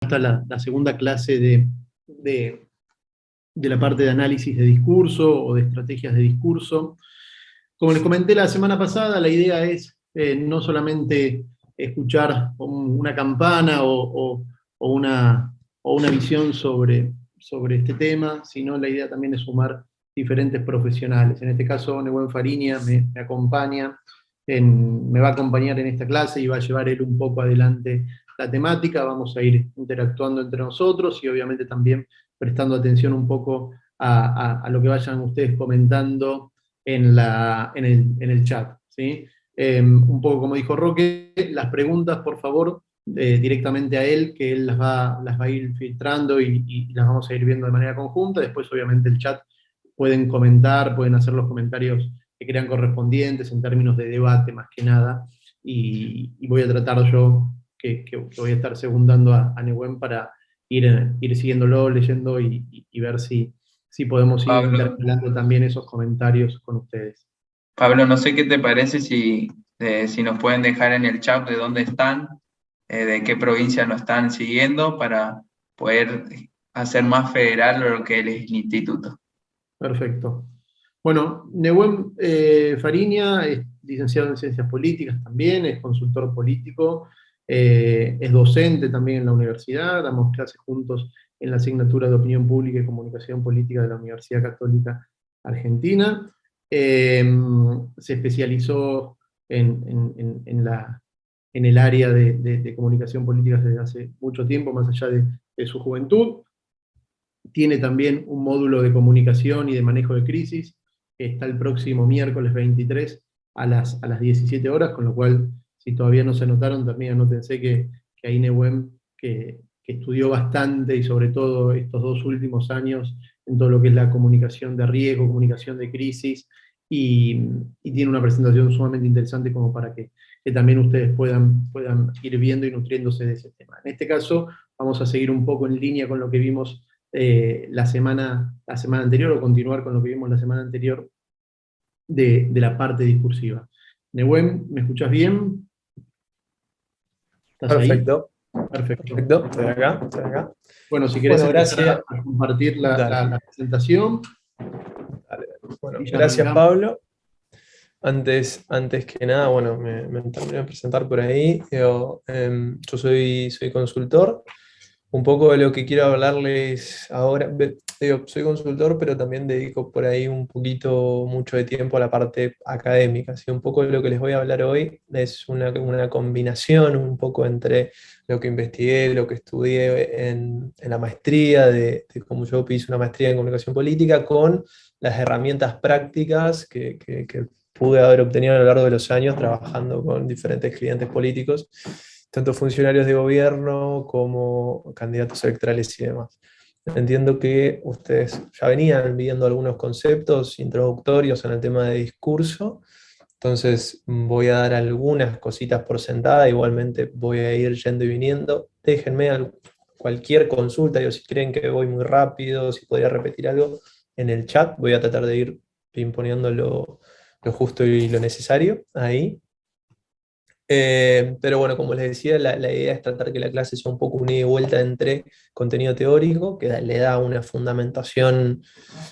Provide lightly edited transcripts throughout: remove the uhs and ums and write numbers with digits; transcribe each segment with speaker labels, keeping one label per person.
Speaker 1: está la segunda clase de la parte de análisis de discurso o de estrategias de discurso. Como les comenté la semana pasada, la idea es no solamente escuchar una campana o una visión sobre este tema, sino la idea también es sumar diferentes profesionales. En este caso, Nehuen Fariña me acompaña, me va a acompañar en esta clase y va a llevar él un poco adelante la temática. Vamos a ir interactuando entre nosotros y obviamente también prestando atención un poco a lo que vayan ustedes comentando en el chat, ¿sí? Un poco como dijo Roque, las preguntas, por favor, directamente a él, que él las va a ir filtrando y las vamos a ir viendo de manera conjunta. Después, obviamente, el chat pueden comentar, pueden hacer los comentarios que crean correspondientes en términos de debate, más que nada. Y voy a tratar yo, que voy a estar segundando a Nehuen para ir siguiéndolo, leyendo y ver si podemos ir
Speaker 2: Pablo,
Speaker 1: intercalando también esos comentarios con ustedes.
Speaker 2: Pablo, no sé qué te parece si nos pueden dejar en el chat de dónde están, de qué provincia nos están siguiendo para poder hacer más federal lo que es el instituto.
Speaker 1: Perfecto. Bueno, Nehuen Fariña es licenciado en Ciencias Políticas también, es consultor político, es docente también en la universidad, damos clases juntos en la asignatura de Opinión Pública y Comunicación Política de la Universidad Católica Argentina. Se especializó en el área de comunicación política desde hace mucho tiempo, más allá de su juventud. Tiene también un módulo de comunicación y de manejo de crisis, que está el próximo miércoles 23 a las 17 horas, con lo cual, si todavía no se anotaron, también anótense que ahí Nehuen, que estudió bastante y sobre todo estos 2 últimos años en todo lo que es la comunicación de riesgo, comunicación de crisis, y tiene una presentación sumamente interesante como para que también ustedes puedan ir viendo y nutriéndose de ese tema. En este caso, vamos a seguir un poco en línea con lo que vimos la semana anterior, o continuar con lo que vimos la semana anterior de la parte discursiva. Nehuen, ¿me escuchás bien? ¿Estás ahí?
Speaker 3: Perfecto,
Speaker 1: Perfecto.
Speaker 3: perfecto, estoy acá, estoy acá.
Speaker 1: Bueno, si querés
Speaker 3: Bueno,
Speaker 1: empezar
Speaker 3: gracias.
Speaker 1: a compartir la,
Speaker 3: Dale,
Speaker 1: la- la presentación
Speaker 3: dale. Bueno,
Speaker 1: y ya
Speaker 3: gracias
Speaker 1: arrancamos.
Speaker 3: Pablo. Antes que nada, bueno, me terminé de presentar por ahí. Yo soy consultor. Un poco de lo que quiero hablarles ahora, soy consultor, pero también dedico por ahí un poquito, mucho de tiempo a la parte académica. Así un poco de lo que les voy a hablar hoy es una combinación un poco entre lo que investigué, lo que estudié en la maestría, como yo hice una maestría en comunicación política, con las herramientas prácticas que pude haber obtenido a lo largo de los años trabajando con diferentes clientes políticos, tanto funcionarios de gobierno como candidatos electorales y demás. Entiendo que ustedes ya venían viendo algunos conceptos introductorios en el tema de discurso, entonces voy a dar algunas cositas por sentada, igualmente voy a ir yendo y viniendo. Déjenme cualquier consulta, digo, si creen que voy muy rápido, si podría repetir algo en el chat, voy a tratar de ir imponiendo lo justo y lo necesario ahí. Pero bueno, como les decía, la idea es tratar que la clase sea un poco una ida y vuelta entre contenido teórico, que le da una fundamentación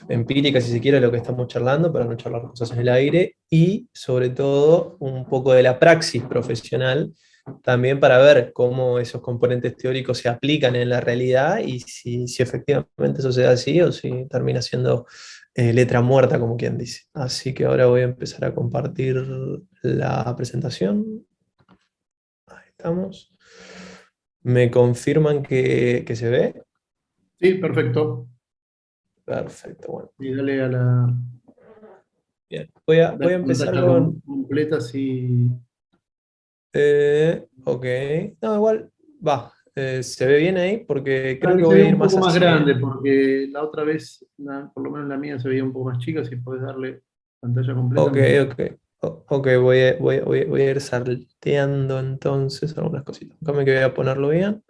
Speaker 3: empírica, si se quiere, a lo que estamos charlando, para no charlar cosas en el aire, y sobre todo un poco de la praxis profesional, también para ver cómo esos componentes teóricos se aplican en la realidad y si efectivamente eso se da así o si termina siendo letra muerta, como quien dice. Así que ahora voy a empezar a compartir la presentación. Estamos. ¿Me confirman que se ve?
Speaker 1: Sí, perfecto.
Speaker 3: Perfecto, bueno.
Speaker 1: Y dale a la,
Speaker 3: Bien. Voy a empezar
Speaker 1: pantalla
Speaker 3: con.
Speaker 1: completa, si...
Speaker 3: Ok. No, igual va. Se ve bien ahí porque
Speaker 1: Para
Speaker 3: creo
Speaker 1: que
Speaker 3: que
Speaker 1: se
Speaker 3: voy a
Speaker 1: vea
Speaker 3: ir
Speaker 1: un
Speaker 3: más
Speaker 1: poco más
Speaker 3: hacia.
Speaker 1: grande, porque la otra vez, por lo menos la mía se veía un poco más chica. Si podés darle pantalla completa,
Speaker 3: Ok,
Speaker 1: mejor.
Speaker 3: ok. Ok, voy a ir salteando entonces algunas cositas. Déjame que voy a ponerlo bien.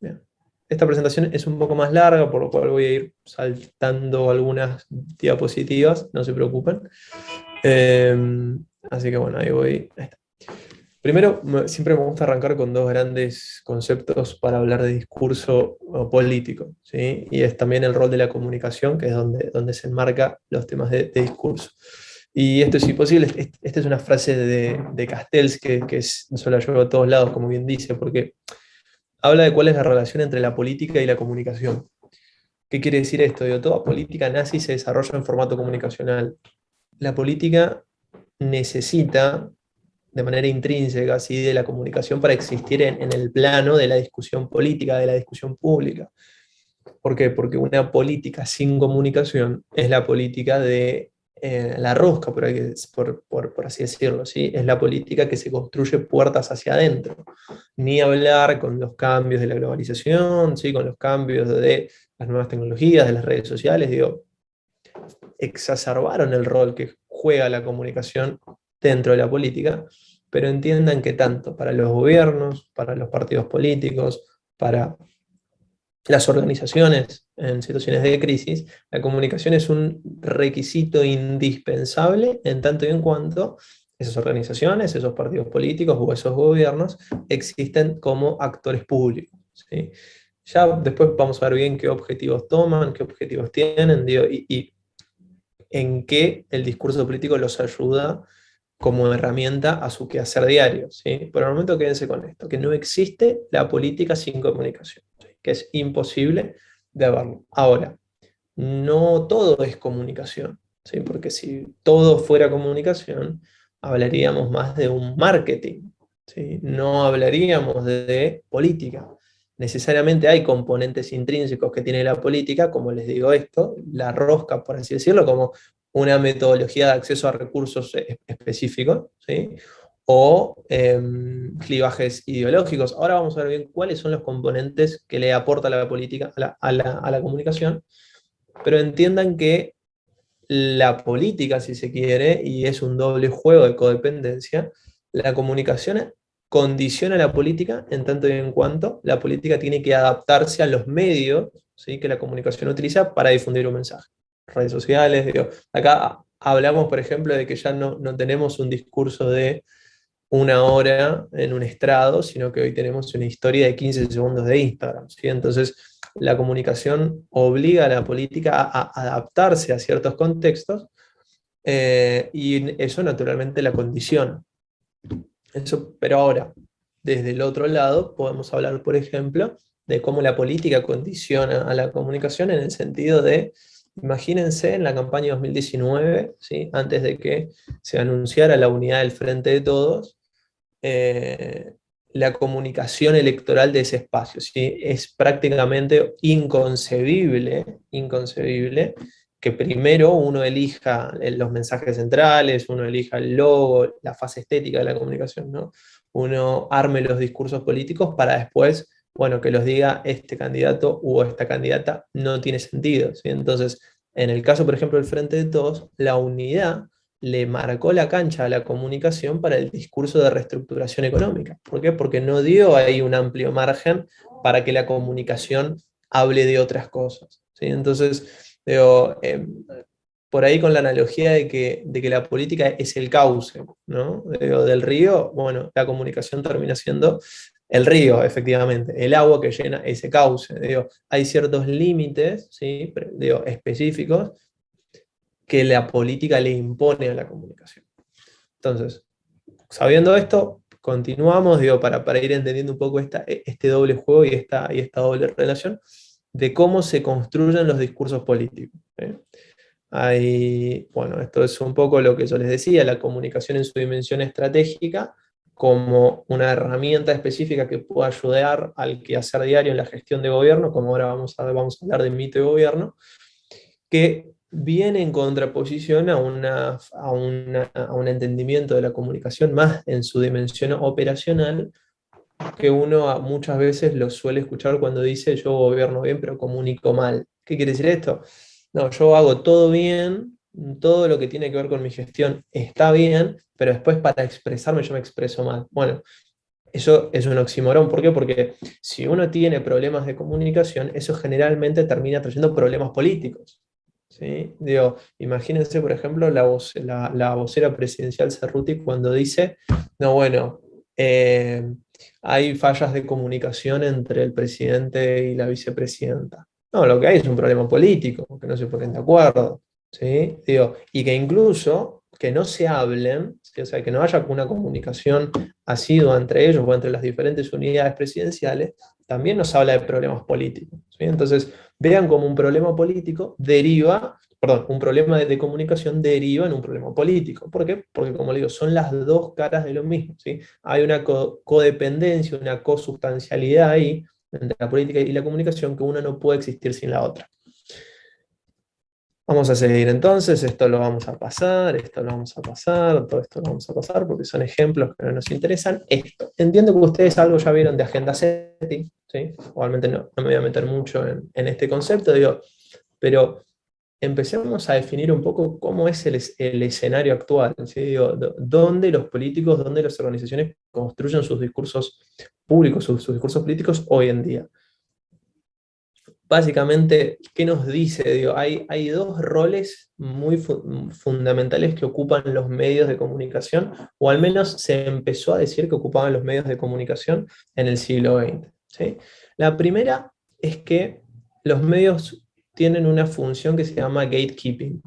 Speaker 3: Bien. Esta presentación es un poco más larga, por lo cual voy a ir saltando algunas diapositivas, no se preocupen. Así que bueno, ahí voy. Ahí está. Primero, siempre me gusta arrancar con dos grandes conceptos para hablar de discurso político, ¿sí? Y es también el rol de la comunicación, que es donde se enmarca los temas de discurso. Y esto es imposible, esta es una frase de Castells eso la llevo a todos lados, como bien dice, porque habla de cuál es la relación entre la política y la comunicación. ¿Qué quiere decir esto? Digo, toda política nace y se desarrolla en formato comunicacional. La política necesita de manera intrínseca así, de la comunicación para existir en el plano de la discusión política, de la discusión pública. ¿Por qué? Porque una política sin comunicación es la política de la rosca, por así decirlo, ¿sí? Es la política que se construye puertas hacia adentro. Ni hablar con los cambios de la globalización, ¿sí? Con los cambios de las nuevas tecnologías, de las redes sociales, digo, exacerbaron el rol que juega la comunicación dentro de la política, pero entiendan que tanto para los gobiernos, para los partidos políticos, para las organizaciones en situaciones de crisis, la comunicación es un requisito indispensable en tanto y en cuanto esas organizaciones, esos partidos políticos o esos gobiernos existen como actores públicos, ¿sí? Ya después vamos a ver bien qué objetivos toman, qué objetivos tienen, digo, y en qué el discurso político los ayuda como herramienta a su quehacer diario, ¿sí? Por el momento quédense con esto, que no existe la política sin comunicación, ¿sí? Que es imposible de verlo. Ahora, no todo es comunicación, ¿sí? Porque si todo fuera comunicación, hablaríamos más de un marketing, ¿sí? No hablaríamos de política. Necesariamente hay componentes intrínsecos que tiene la política, como les digo esto, la rosca, por así decirlo, como una metodología de acceso a recursos específicos, ¿sí? O clivajes ideológicos. Ahora vamos a ver bien cuáles son los componentes que le aporta la política a la comunicación, pero entiendan que la política, si se quiere, y es un doble juego de codependencia, la comunicación condiciona la política en tanto y en cuanto la política tiene que adaptarse a los medios, ¿sí? Que la comunicación utiliza para difundir un mensaje. Redes sociales, digo, acá hablamos, por ejemplo, de que ya no tenemos un discurso de una hora en un estrado, sino que hoy tenemos una historia de 15 segundos de Instagram, ¿sí? Entonces, la comunicación obliga a la política a adaptarse a ciertos contextos y eso naturalmente la condiciona. Eso, pero ahora, desde el otro lado, podemos hablar, por ejemplo, de cómo la política condiciona a la comunicación en el sentido de, imagínense en la campaña 2019, ¿sí? Antes de que se anunciara la unidad del Frente de Todos, eh, la comunicación electoral de ese espacio, ¿sí? Es prácticamente inconcebible que primero uno elija los mensajes centrales, uno elija el logo, la fase estética de la comunicación, ¿no? Uno arme los discursos políticos para después, bueno, que los diga este candidato o esta candidata no tiene sentido, ¿sí? Entonces, en el caso, por ejemplo, del Frente de Todos, la unidad le marcó la cancha a la comunicación para el discurso de reestructuración económica. ¿Por qué? Porque no dio ahí un amplio margen para que la comunicación hable de otras cosas, ¿sí? Entonces, digo, por ahí con la analogía de que la política es el cauce, ¿no? Digo, del río, bueno, la comunicación termina siendo el río, efectivamente, el agua que llena ese cauce. Digo, hay ciertos límites, ¿sí? Digo, específicos que la política le impone a la comunicación. Entonces, sabiendo esto, continuamos, digo, para ir entendiendo un poco este doble juego y esta doble relación de cómo se construyen los discursos políticos, ¿eh? Ahí, bueno, esto es un poco lo que yo les decía, la comunicación en su dimensión estratégica como una herramienta específica que pueda ayudar al quehacer diario en la gestión de gobierno, como ahora vamos a hablar de mito de gobierno, que viene en contraposición a un entendimiento de la comunicación más en su dimensión operacional, que uno muchas veces lo suele escuchar cuando dice yo gobierno bien pero comunico mal. ¿Qué quiere decir esto? No, yo hago todo bien, todo lo que tiene que ver con mi gestión está bien, pero después para expresarme yo me expreso mal. Bueno, eso es un oxímoron. ¿Por qué? Porque si uno tiene problemas de comunicación, eso generalmente termina trayendo problemas políticos, ¿sí? Digo, imagínense, por ejemplo, la vocera presidencial Cerruti cuando dice, no, bueno, hay fallas de comunicación entre el presidente y la vicepresidenta. No, lo que hay es un problema político, que no se ponen de acuerdo, ¿sí? Digo, y que incluso que no se hablen, ¿sí? O sea, que no haya una comunicación asidua entre ellos o entre las diferentes unidades presidenciales, también nos habla de problemas políticos, ¿sí? Entonces, vean como un problema político deriva, perdón, un problema de comunicación deriva en un problema político. ¿Por qué? Porque, como le digo, son las dos caras de lo mismo, ¿sí? Hay una codependencia, una cosustancialidad ahí entre la política y la comunicación, que una no puede existir sin la otra. Vamos a seguir entonces, esto lo vamos a pasar, esto lo vamos a pasar, todo esto lo vamos a pasar, porque son ejemplos que no nos interesan. Esto, entiendo que ustedes algo ya vieron de agenda setting, ¿sí? Igualmente no me voy a meter mucho en este concepto, digo, pero empecemos a definir un poco cómo es el escenario actual, ¿sí? Digo, dónde los políticos, dónde las organizaciones construyen sus discursos públicos, sus discursos políticos hoy en día. Básicamente, ¿qué nos dice? Digo, hay dos roles muy fundamentales que ocupan los medios de comunicación, o al menos se empezó a decir que ocupaban los medios de comunicación en el siglo XX, ¿sí? La primera es que los medios tienen una función que se llama gatekeeping.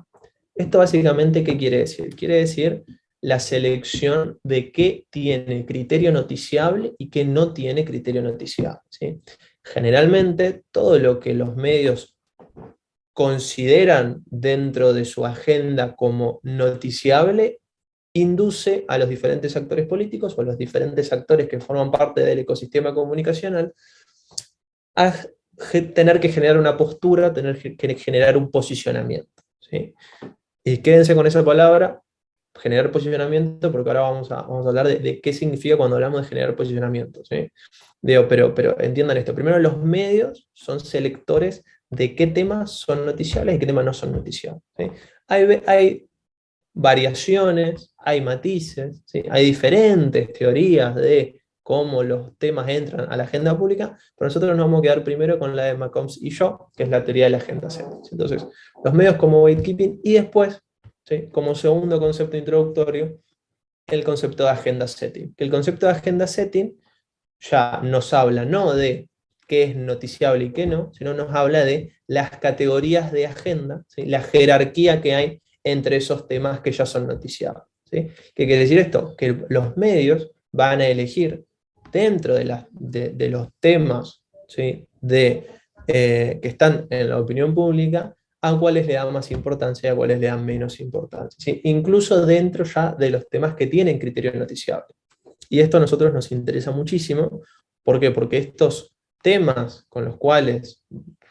Speaker 3: Esto básicamente, ¿qué quiere decir? Quiere decir la selección de qué tiene criterio noticiable y qué no tiene criterio noticiable, ¿sí? Generalmente, todo lo que los medios consideran dentro de su agenda como noticiable induce a los diferentes actores políticos o a los diferentes actores que forman parte del ecosistema comunicacional a tener que generar una postura, tener que generar un posicionamiento, ¿sí? Y quédense con esa palabra, generar posicionamiento, porque ahora vamos a hablar de qué significa cuando hablamos de generar posicionamiento, ¿sí? Digo, pero entiendan esto. Primero, los medios son selectores de qué temas son noticiables y qué temas no son noticiables, ¿sí? Hay variaciones, hay matices, ¿sí? Hay diferentes teorías de cómo los temas entran a la agenda pública, pero nosotros nos vamos a quedar primero con la de McCombs y Shaw, que es la teoría de la agenda setting. Entonces, los medios como gatekeeping y después, ¿sí? Como segundo concepto introductorio, el concepto de agenda setting. Que el concepto de agenda setting ya nos habla no de qué es noticiable y qué no, sino nos habla de las categorías de agenda, ¿sí? La jerarquía que hay entre esos temas que ya son noticiables, ¿sí? ¿Qué quiere decir esto? Que los medios van a elegir dentro de los temas, ¿sí? Que están en la opinión pública, a cuáles le dan más importancia y a cuáles le dan menos importancia, ¿sí? Incluso dentro ya de los temas que tienen criterio noticiable. Y esto a nosotros nos interesa muchísimo. ¿Por qué? Porque estos temas con los cuales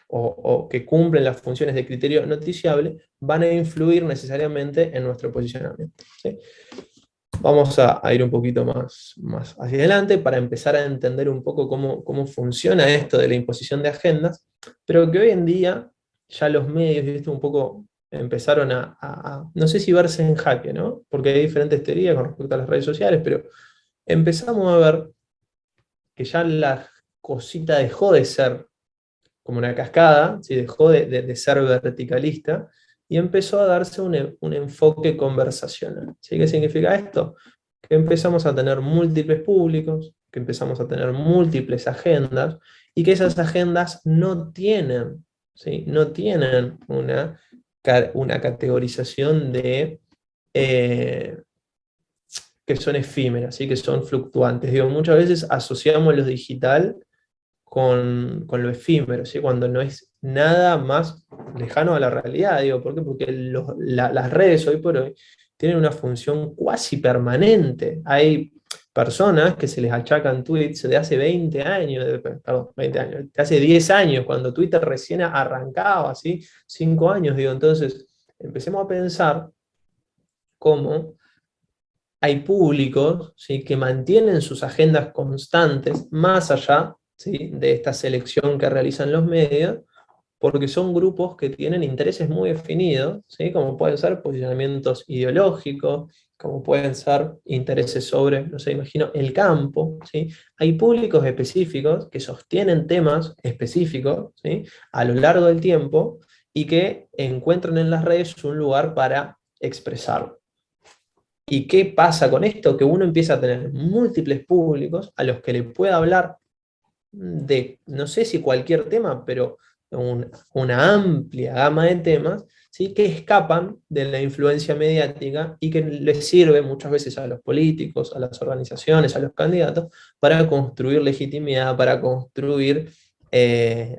Speaker 3: o que cumplen las funciones de criterio noticiable van a influir necesariamente en nuestro posicionamiento, ¿sí? Vamos a ir un poquito más hacia adelante para empezar a entender un poco cómo funciona esto de la imposición de agendas, pero que hoy en día ya los medios, y esto un poco empezaron no sé si verse en jaque, ¿no? Porque hay diferentes teorías con respecto a las redes sociales, pero empezamos a ver que ya la cosita dejó de ser como una cascada, ¿sí? Dejó de ser verticalista y empezó a darse un enfoque conversacional, ¿sí? ¿Qué significa esto? Que empezamos a tener múltiples públicos, que empezamos a tener múltiples agendas y que esas agendas no tienen, ¿sí? No tienen una categorización que son efímeras, ¿sí? Que son fluctuantes. Digo, muchas veces asociamos lo digital con lo efímero, ¿sí? Cuando no es nada más lejano a la realidad. Digo, ¿por qué? Porque las redes hoy por hoy tienen una función cuasi permanente. Hay personas que se les achacan tweets de hace 20 años, perdón, 20 años, de hace 10 años, cuando Twitter recién arrancaba, ¿sí? 5 años, digo, entonces empecemos a pensar cómo hay públicos, ¿sí? Que mantienen sus agendas constantes más allá, ¿sí? De esta selección que realizan los medios, porque son grupos que tienen intereses muy definidos, ¿sí? Como pueden ser posicionamientos ideológicos, como pueden ser intereses sobre, no sé, imagino, el campo, ¿sí? Hay públicos específicos que sostienen temas específicos, ¿sí? A lo largo del tiempo y que encuentran en las redes un lugar para expresarlo. ¿Y qué pasa con esto? Que uno empieza a tener múltiples públicos a los que le pueda hablar de, no sé si cualquier tema, pero una amplia gama de temas, ¿sí? Que escapan de la influencia mediática y que les sirve muchas veces a los políticos, a las organizaciones, a los candidatos, para construir legitimidad, para construir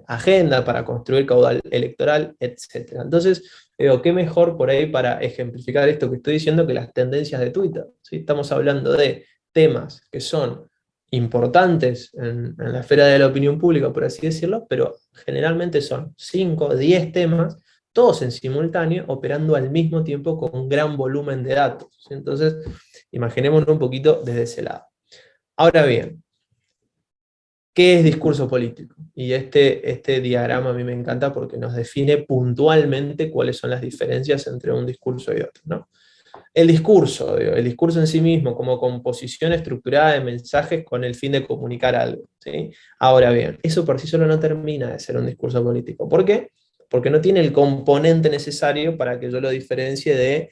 Speaker 3: agenda, para construir caudal electoral, etc. Entonces, digo, qué mejor por ahí para ejemplificar esto que estoy diciendo que las tendencias de Twitter, ¿sí? Estamos hablando de temas que son importantes en la esfera de la opinión pública, por así decirlo, pero generalmente son 5 o 10 temas, todos en simultáneo, operando al mismo tiempo con un gran volumen de datos. Entonces, imaginémonos un poquito desde ese lado. Ahora bien, ¿qué es discurso político? Y este diagrama a mí me encanta porque nos define puntualmente cuáles son las diferencias entre un discurso y otro, ¿no? El discurso en sí mismo como composición estructurada de mensajes con el fin de comunicar algo, ¿sí? Ahora bien, eso por sí solo no termina de ser un discurso político. ¿Por qué? Porque no tiene el componente necesario para que yo lo diferencie de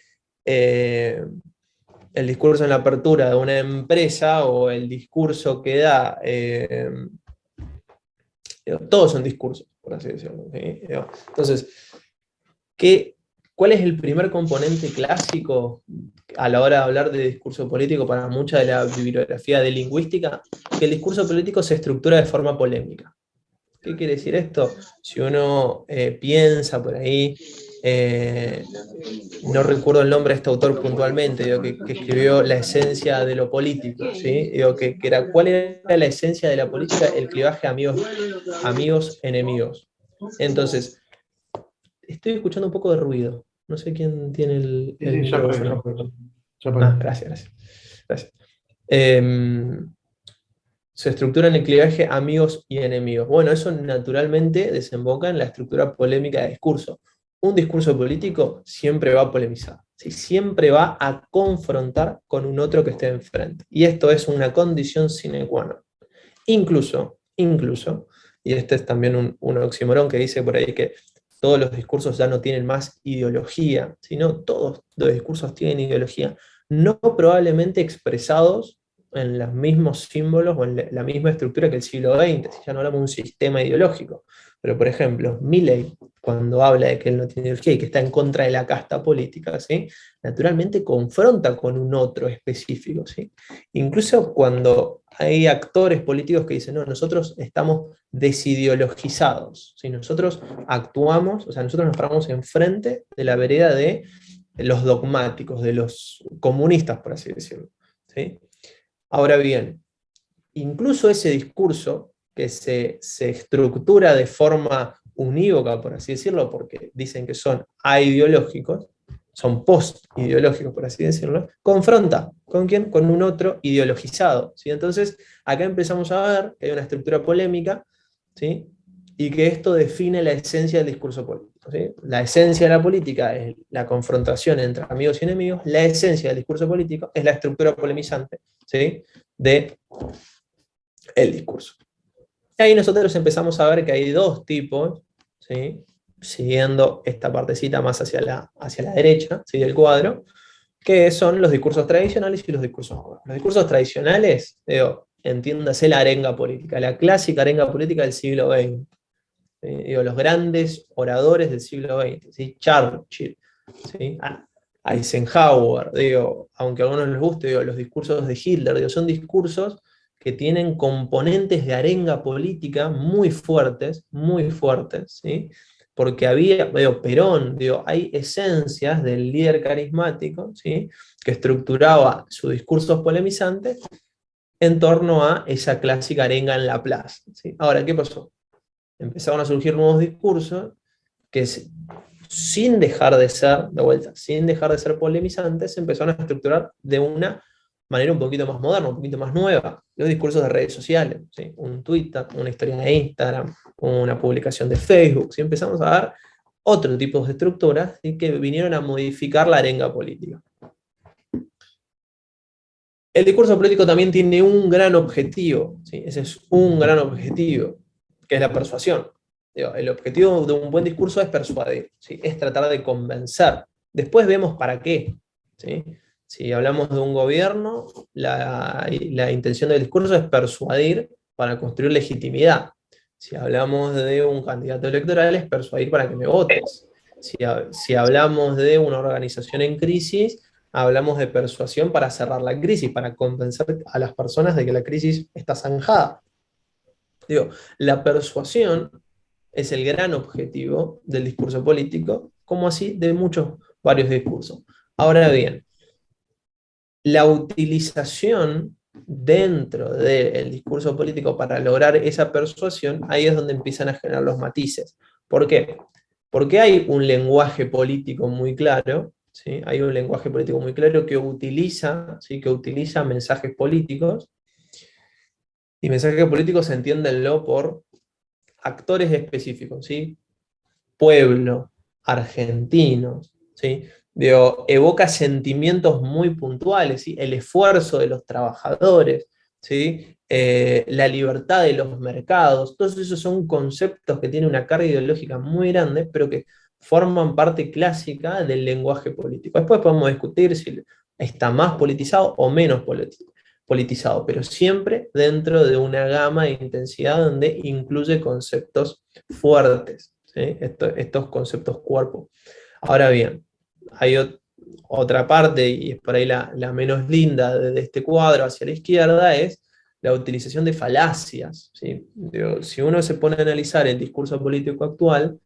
Speaker 3: el discurso en la apertura de una empresa o el discurso que da... todos son discursos, por así decirlo, ¿sí? Entonces, ¿cuál es el primer componente clásico a la hora de hablar de discurso político para mucha de la bibliografía de lingüística? Que el discurso político se estructura de forma polémica. ¿Qué quiere decir esto? Si uno piensa por ahí, no recuerdo el nombre de este autor puntualmente, digo, que escribió La esencia de lo político, ¿sí? Digo, ¿cuál era la esencia de la política? El clivaje amigos-enemigos. Entonces, estoy escuchando un poco de ruido. No sé quién tiene el micrófono. Gracias. Se estructura en el clivaje amigos y enemigos. Bueno, eso naturalmente desemboca en la estructura polémica de discurso. Un discurso político siempre va a polemizar, ¿sí? Siempre va a confrontar con un otro que esté enfrente. Y esto es una condición sine qua non. Incluso, y este es también un oxímoron que dice por ahí que todos los discursos ya no tienen más ideología, sino todos los discursos tienen ideología, no probablemente expresados en los mismos símbolos o en la misma estructura que el siglo XX, si ya no hablamos de un sistema ideológico. Pero, por ejemplo, Milley, cuando habla de que él no tiene ideología y que está en contra de la casta política, ¿sí? Naturalmente confronta con un otro específico, ¿sí? Incluso cuando hay actores políticos que dicen, no, nosotros estamos desideologizados, ¿sí? Nosotros actuamos, o sea, nosotros nos paramos enfrente de la vereda de los dogmáticos, de los comunistas, por así decirlo, ¿sí? Ahora bien, incluso ese discurso que se estructura de forma unívoca, por así decirlo, porque dicen que son aideológicos, son post-ideológicos, por así decirlo, confronta. ¿Con quién? Con un otro ideologizado, ¿sí? Entonces, acá empezamos a ver que hay una estructura polémica, ¿sí? Y que esto define la esencia del discurso político, ¿sí? La esencia de la política es la confrontación entre amigos y enemigos, la esencia del discurso político es la estructura polemizante, ¿sí? De el discurso. Y ahí nosotros empezamos a ver que hay dos tipos, ¿sí? Siguiendo esta partecita más hacia la derecha, ¿sí? Del cuadro, que son los discursos tradicionales y los discursos nuevos. Los discursos tradicionales, entiéndase la arenga política, la clásica arenga política del siglo XX. Los grandes oradores del siglo XX, ¿sí? Churchill, ¿sí? Eisenhower, aunque a algunos les guste, los discursos de Hitler, son discursos que tienen componentes de arenga política muy fuertes, ¿sí? Porque había, Perón, hay esencias del líder carismático, ¿sí? Que estructuraba sus discursos polemizantes en torno a esa clásica arenga en la plaza, ¿sí? Ahora, ¿qué pasó? Empezaron a surgir nuevos discursos que sin dejar de ser polemizantes, se empezaron a estructurar de una manera un poquito más moderna, un poquito más nueva. Los discursos de redes sociales, ¿sí? Un Twitter, una historia de Instagram, una publicación de Facebook, ¿sí? Empezamos a dar otro tipo de estructuras, ¿sí? Que vinieron a modificar la arenga política. El discurso político también tiene un gran objetivo, ¿sí? Ese es un gran objetivo, que es la persuasión. El objetivo de un buen discurso es persuadir, ¿sí? Es tratar de convencer. Después vemos para qué, ¿sí? Si hablamos de un gobierno, la intención del discurso es persuadir para construir legitimidad. Si hablamos de un candidato electoral, es persuadir para que me votes. Si hablamos de una organización en crisis, hablamos de persuasión para cerrar la crisis, para convencer a las personas de que la crisis está zanjada. Digo, la persuasión es el gran objetivo del discurso político, como así de varios discursos. Ahora bien, la utilización dentro del discurso político para lograr esa persuasión, ahí es donde empiezan a generar los matices. ¿Por qué? Porque hay un lenguaje político muy claro, ¿sí? Hay un lenguaje político muy claro que utiliza, ¿sí? Que utiliza mensajes políticos, y mensajes políticos entiéndenlo por actores específicos, ¿sí? Pueblo, argentinos, ¿sí? Digo, evoca sentimientos muy puntuales, ¿sí? El esfuerzo de los trabajadores, ¿sí? La libertad de los mercados, todos esos son conceptos que tienen una carga ideológica muy grande, pero que forman parte clásica del lenguaje político. Después podemos discutir si está más politizado o menos politizado, pero siempre dentro de una gama de intensidad donde incluye conceptos fuertes, ¿sí? Estos conceptos cuerpo. Ahora bien, hay otra parte, y es por ahí la menos linda de este cuadro hacia la izquierda, es la utilización de falacias, ¿sí? Digo, si uno se pone a analizar el discurso político actual,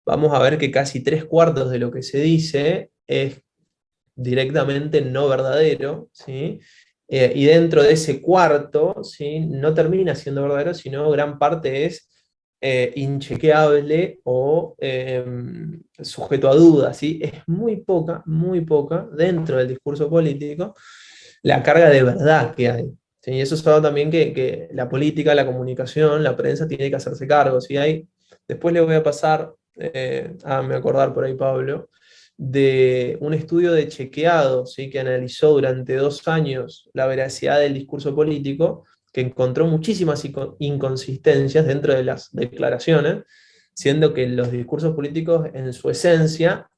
Speaker 3: vamos a ver que casi 3/4 de lo que se dice es directamente no verdadero, ¿sí? Y dentro de ese cuarto, ¿sí? No termina siendo verdadero, sino gran parte es inchequeable o sujeto a dudas, ¿sí? Es muy poca dentro del discurso político la carga de verdad que hay. ¿Sí? Y eso es algo también que la política, la comunicación, la prensa tiene que hacerse cargo. ¿Sí? Después le voy a pasar, me acordar por ahí Pablo, de un estudio de chequeado, ¿sí? Que analizó durante 2 años la veracidad del discurso político, que encontró muchísimas inconsistencias dentro de las declaraciones, siendo que los discursos políticos en su esencia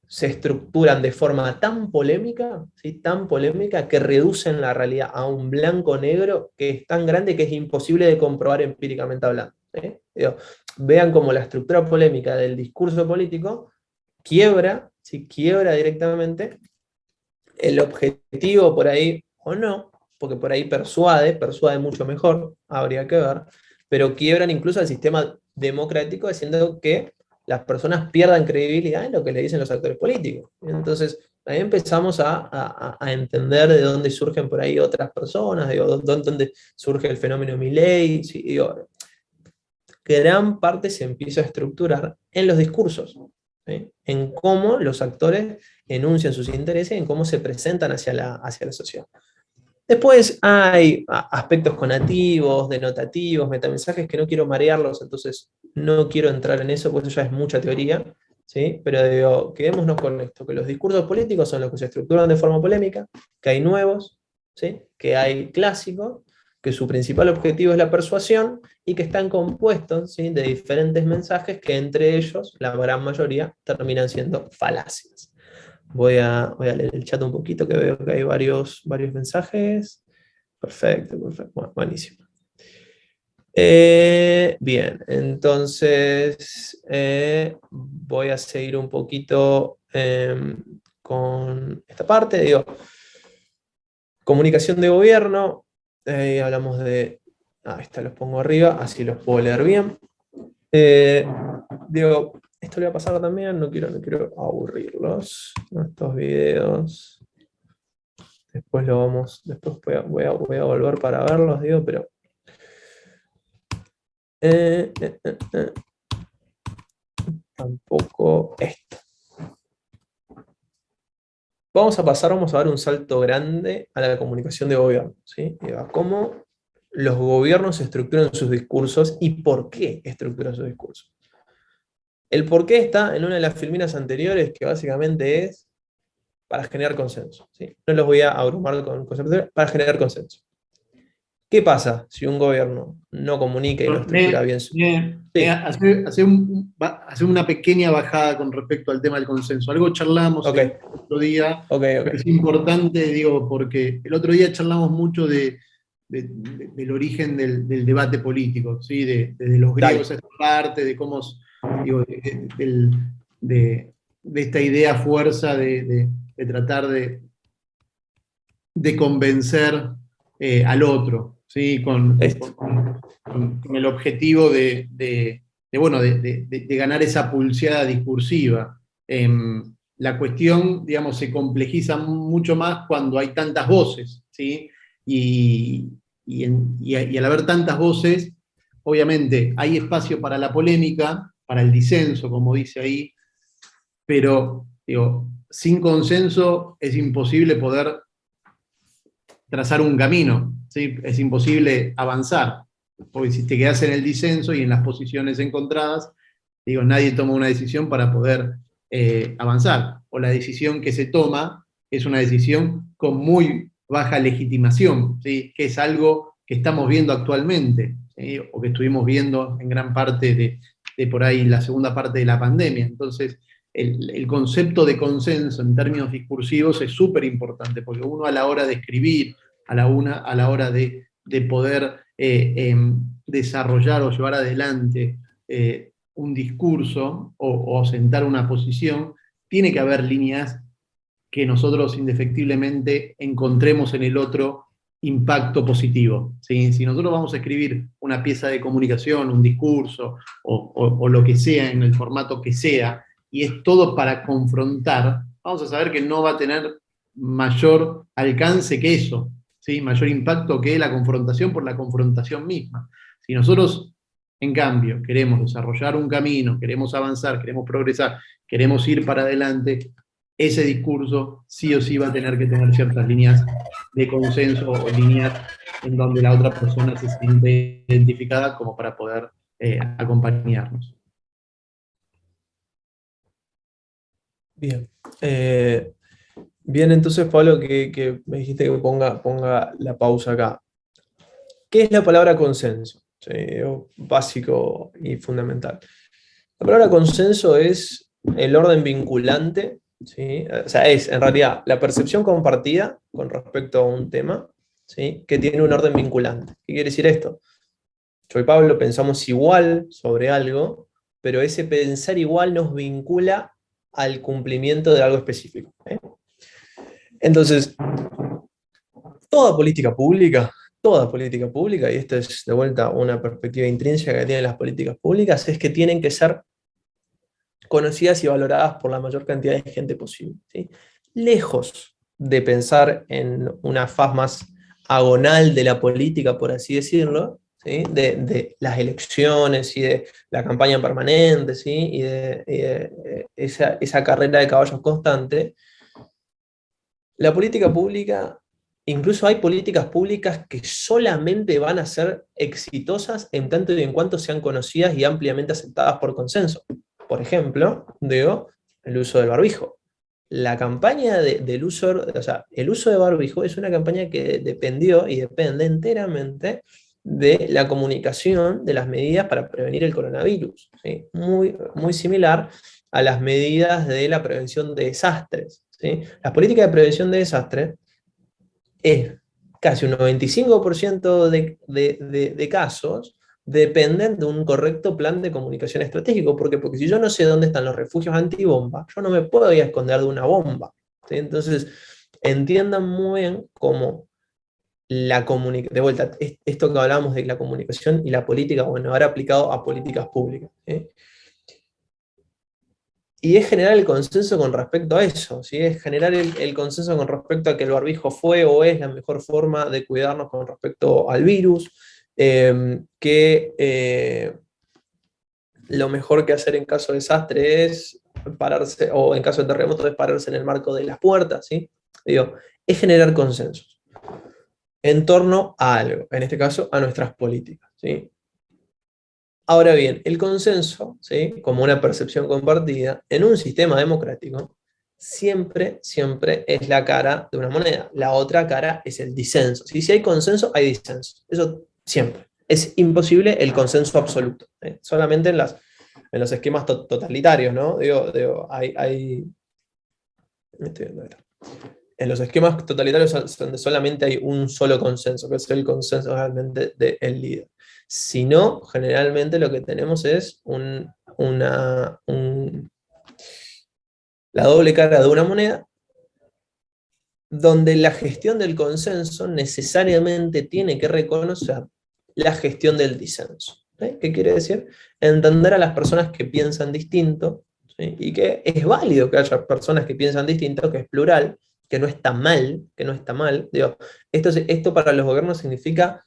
Speaker 3: se estructuran de forma tan polémica, ¿sí? Tan polémica, que reducen la realidad a un blanco-negro que es tan grande que es imposible de comprobar empíricamente hablando. Digo, vean cómo la estructura polémica del discurso político quiebra, ¿sí? Quiebra directamente el objetivo por ahí, o no, porque por ahí persuade mucho mejor, habría que ver, pero quiebran incluso el sistema democrático, haciendo que las personas pierdan credibilidad en lo que le dicen los actores políticos. Entonces, ahí empezamos a entender de dónde surgen por ahí otras personas, digo, dónde surge el fenómeno Milei, ¿sí? Digo, gran parte se empieza a estructurar en los discursos, ¿sí? En cómo los actores enuncian sus intereses, en cómo se presentan hacia la sociedad. Después hay aspectos conativos, denotativos, metamensajes que no quiero marearlos, entonces no quiero entrar en eso, porque eso ya es mucha teoría, ¿sí? Pero digo, quedémonos con esto, que los discursos políticos son los que se estructuran de forma polémica, que hay nuevos, ¿sí? Que hay clásicos, que su principal objetivo es la persuasión y que están compuestos, ¿sí? De diferentes mensajes que entre ellos, la gran mayoría, terminan siendo falacias. Voy a leer el chat un poquito, que veo que hay varios mensajes. Perfecto. Bueno, buenísimo. Bien, entonces voy a seguir un poquito con esta parte. Digo, comunicación de gobierno. Hablamos de... Esta los pongo arriba, así los puedo leer bien. Digo, esto le va a pasar también, no quiero aburrirlos. Estos videos. Después voy a volver para verlos, digo, pero. Tampoco esto. Vamos a dar un salto grande a la comunicación de gobierno, ¿sí? A cómo los gobiernos estructuran sus discursos y por qué estructuran sus discursos. El por qué está en una de las filminas anteriores, que básicamente es para generar consenso, ¿sí? No los voy a abrumar con conceptos, para generar consenso. ¿Qué pasa si un gobierno no comunica y no estructura bien su... Sí,
Speaker 1: Hacer una pequeña bajada con respecto al tema del consenso. Algo charlamos
Speaker 3: ok,
Speaker 1: el otro día,
Speaker 3: ok,
Speaker 1: pero
Speaker 3: ok.
Speaker 1: es importante, digo, porque el otro día charlamos mucho del origen del debate político, ¿sí? Desde los griegos
Speaker 3: Dale.
Speaker 1: a esta parte, de cómo, digo, de esta idea fuerza de tratar de convencer al otro, ¿sí?
Speaker 3: Esto.
Speaker 1: Con el objetivo bueno, de ganar esa pulseada discursiva. La cuestión, digamos, se complejiza mucho más cuando hay tantas voces, ¿sí? Y al haber tantas voces, obviamente hay espacio para la polémica, para el disenso, como dice ahí, pero digo, sin consenso es imposible poder trazar un camino, ¿sí? Es imposible avanzar, porque si te quedas en el disenso y en las posiciones encontradas, digo, nadie toma una decisión para poder avanzar, o la decisión que se toma es una decisión con muy baja legitimación, ¿sí? Que es algo que estamos viendo actualmente, ¿sí? O que estuvimos viendo en gran parte de por ahí la segunda parte de la pandemia. Entonces, el concepto de consenso en términos discursivos es súper importante, porque uno a la hora de escribir, a la hora de poder desarrollar o llevar adelante un discurso o sentar una posición, tiene que haber líneas que nosotros indefectiblemente encontremos en el otro impacto positivo. ¿Sí? Si nosotros vamos a escribir una pieza de comunicación, un discurso o lo que sea, en el formato que sea, y es todo para confrontar, vamos a saber que no va a tener mayor alcance que eso, ¿sí? Mayor impacto que la confrontación por la confrontación misma. Si nosotros, en cambio, queremos desarrollar un camino, queremos avanzar, queremos progresar, queremos ir para adelante, ese discurso sí o sí va a tener que tener ciertas líneas de consenso o líneas en donde la otra persona se siente identificada como para poder acompañarnos.
Speaker 3: Bien. Bien, entonces, Pablo, que me dijiste que ponga la pausa acá. ¿Qué es la palabra consenso? Sí, básico y fundamental. La palabra consenso es el orden vinculante, ¿sí? O sea, es en realidad la percepción compartida con respecto a un tema, ¿sí? Que tiene un orden vinculante. ¿Qué quiere decir esto? Yo y Pablo pensamos igual sobre algo, pero ese pensar igual nos vincula al cumplimiento de algo específico. Entonces, toda política pública, y esta es de vuelta una perspectiva intrínseca que tienen las políticas públicas, es que tienen que ser conocidas y valoradas por la mayor cantidad de gente posible, ¿sí? Lejos de pensar en una faz más agonal de la política, por así decirlo, ¿sí? De las elecciones y de la campaña permanente, ¿sí? Y de esa carrera de caballos constante, la política pública, incluso hay políticas públicas que solamente van a ser exitosas en tanto y en cuanto sean conocidas y ampliamente aceptadas por consenso. Por ejemplo, digo, el uso del barbijo. La campaña del uso, o sea, el uso de barbijo es una campaña que dependió y depende enteramente de la comunicación de las medidas para prevenir el coronavirus, ¿sí? Muy, muy similar a las medidas de la prevención de desastres, ¿sí? Las políticas de prevención de desastres es casi un 95% de casos dependen de un correcto plan de comunicación estratégico. ¿Por qué? Porque si yo no sé dónde están los refugios antibomba, yo no me puedo ir a esconder de una bomba, ¿sí? Entonces, entiendan muy bien cómo la comunicación, de vuelta, esto que hablábamos de la comunicación y la política, bueno, ahora aplicado a políticas públicas, ¿sí? Y es generar el consenso con respecto a eso, ¿sí? Es generar el consenso con respecto a que el barbijo fue o es la mejor forma de cuidarnos con respecto al virus, que lo mejor que hacer en caso de desastre es pararse, o en caso de terremoto es pararse en el marco de las puertas, ¿sí? Digo, es generar consensos en torno a algo, en este caso a nuestras políticas, ¿sí? Ahora bien, el consenso, ¿sí? Como una percepción compartida, en un sistema democrático, siempre, siempre es la cara de una moneda. La otra cara es el disenso. Si hay consenso, hay disenso. Eso siempre. Es imposible el consenso absoluto. Solamente en los esquemas totalitarios, ¿no? Estoy viendo esto. En los esquemas totalitarios donde solamente hay un solo consenso, que es el consenso realmente del líder. Si no, generalmente lo que tenemos es la doble cara de una moneda, donde la gestión del consenso necesariamente tiene que reconocer la gestión del disenso. ¿Sí? ¿Qué quiere decir? Entender a las personas que piensan distinto, ¿sí? Y que es válido que haya personas que piensan distinto, que es plural, que no está mal, que no está mal. Digo, esto para los gobiernos significa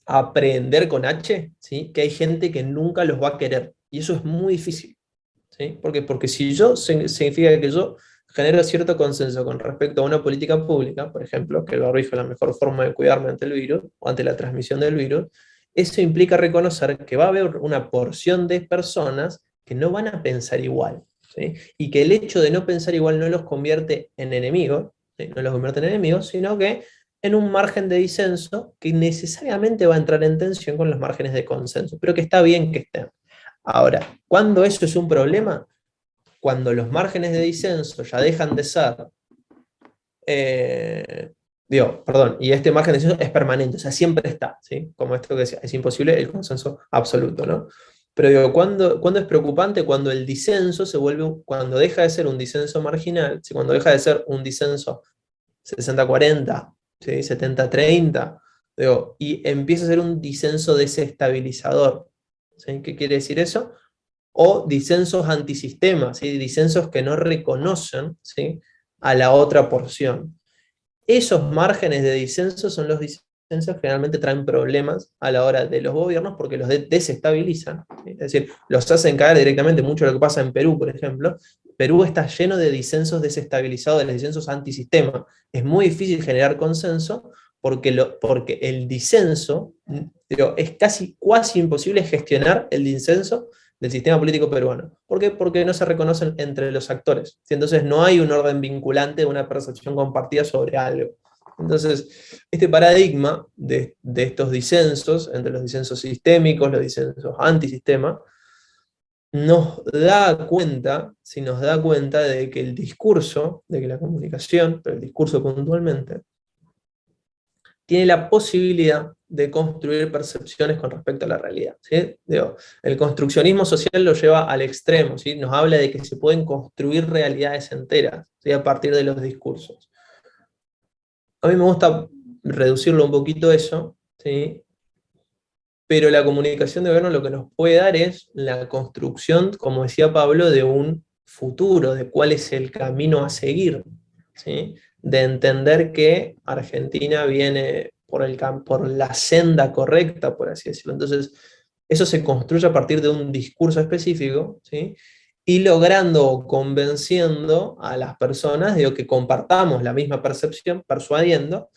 Speaker 3: aprender con H, ¿sí? Que hay gente que nunca los va a querer. Y eso es muy difícil. ¿Sí? Porque si yo, significa que yo genero cierto consenso con respecto a una política pública, por ejemplo, que el barbijo es la mejor forma de cuidarme ante el virus, o ante la transmisión del virus, eso implica reconocer que va a haber una porción de personas que no van a pensar igual, ¿sí? Y que el hecho de no pensar igual no los convierte en enemigos, ¿sí? No los convierte en enemigos, sino que en un margen de disenso que necesariamente va a entrar en tensión con los márgenes de consenso, pero que está bien que estén. Ahora, ¿cuándo eso es un problema? Cuando los márgenes de disenso ya dejan de ser, y este margen de disenso es permanente, o sea, siempre está, ¿sí? Como esto que decía, es imposible el consenso absoluto, ¿no? Pero digo, ¿cuándo es preocupante? Cuando el disenso cuando deja de ser un disenso marginal, ¿sí? Cuando deja de ser un disenso 60-40, ¿sí? 70-30, y empieza a ser un disenso desestabilizador. ¿Sí? ¿Qué quiere decir eso? O disensos antisistemas, ¿sí? Disensos que no reconocen, ¿sí? A la otra porción. Esos márgenes de disenso son los disensos que generalmente traen problemas a la hora de los gobiernos porque los desestabilizan, ¿sí? Es decir, los hacen caer directamente. Mucho de lo que pasa en Perú, por ejemplo. Perú está lleno de disensos desestabilizados, de los disensos antisistema. Es muy difícil generar consenso porque el disenso, pero es cuasi imposible gestionar el disenso del sistema político peruano. ¿Por qué? Porque no se reconocen entre los actores. Entonces no hay un orden vinculante de una percepción compartida sobre algo. Entonces, este paradigma de estos disensos, entre los disensos sistémicos, los disensos antisistema, nos da cuenta de que el discurso, de que la comunicación, pero el discurso puntualmente, tiene la posibilidad de construir percepciones con respecto a la realidad, ¿sí? El construccionismo social lo lleva al extremo, ¿sí? Nos habla de que se pueden construir realidades enteras, ¿sí? A partir de los discursos. A mí me gusta reducirlo un poquito eso, ¿sí? Pero la comunicación de gobierno lo que nos puede dar es la construcción, como decía Pablo, de un futuro, de cuál es el camino a seguir, ¿sí? De entender que Argentina viene por la senda correcta, por así decirlo. Entonces, eso se construye a partir de un discurso específico, ¿sí? Y logrando, convenciendo a las personas de que compartamos la misma percepción, persuadiendo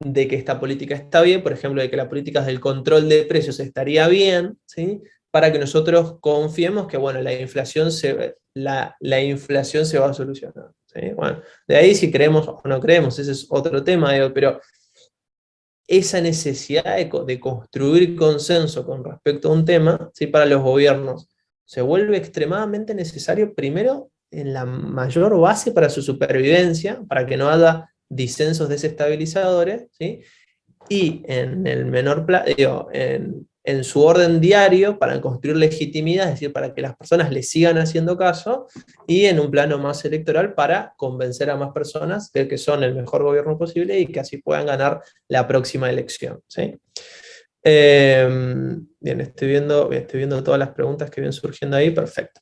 Speaker 3: de que esta política está bien, por ejemplo, de que la política del control de precios estaría bien, ¿sí? Para que nosotros confiemos que, bueno, la inflación se va a solucionar, ¿sí? Bueno, de ahí si creemos o no creemos, ese es otro tema, pero esa necesidad de construir consenso con respecto a un tema, ¿sí? Para los gobiernos se vuelve extremadamente necesario, primero, en la mayor base para su supervivencia, para que no haya disensos desestabilizadores, ¿sí? Y en el menor plazo, en su orden diario, para construir legitimidad, es decir, para que las personas le sigan haciendo caso, y en un plano más electoral para convencer a más personas de que son el mejor gobierno posible y que así puedan ganar la próxima elección, ¿sí? Bien, estoy viendo todas las preguntas que vienen surgiendo ahí, perfecto.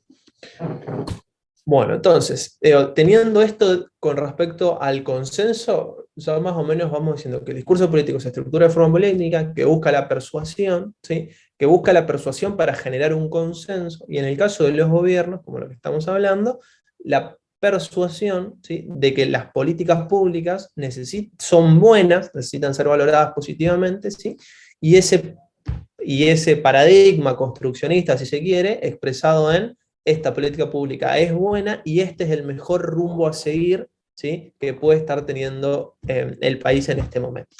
Speaker 3: Bueno, entonces, teniendo esto con respecto al consenso, ya más o menos vamos diciendo que el discurso político se estructura de forma política, que busca la persuasión, ¿sí? Que busca la persuasión para generar un consenso, y en el caso de los gobiernos, como lo que estamos hablando, la persuasión, ¿sí? De que las políticas públicas son buenas, necesitan ser valoradas positivamente, ¿sí? Y ese y ese paradigma construccionista, si se quiere, expresado en esta política pública es buena y este es el mejor rumbo a seguir, ¿sí?, que puede estar teniendo el país en este momento.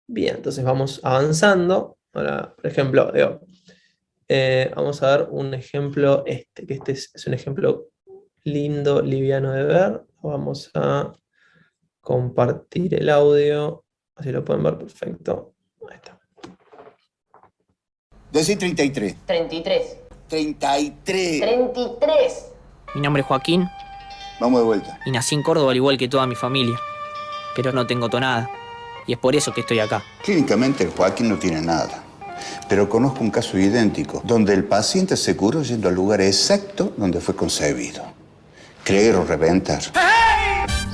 Speaker 3: Bien, entonces vamos avanzando. Ahora, por ejemplo, vamos a ver un ejemplo, que este es un ejemplo lindo, liviano de ver. Vamos a compartir el audio, así lo pueden ver perfecto. Ahí está.
Speaker 4: Decí 33.
Speaker 5: 33.
Speaker 4: 33.
Speaker 5: 33.
Speaker 6: Mi nombre es Joaquín
Speaker 4: Vamos de vuelta.
Speaker 6: y nací en Córdoba al igual que toda mi familia, pero no tengo tonada y es por eso que estoy acá.
Speaker 4: Clínicamente el Joaquín no tiene nada. Pero conozco un caso idéntico, donde el paciente se curó yendo al lugar exacto donde fue concebido. Creer o reventar.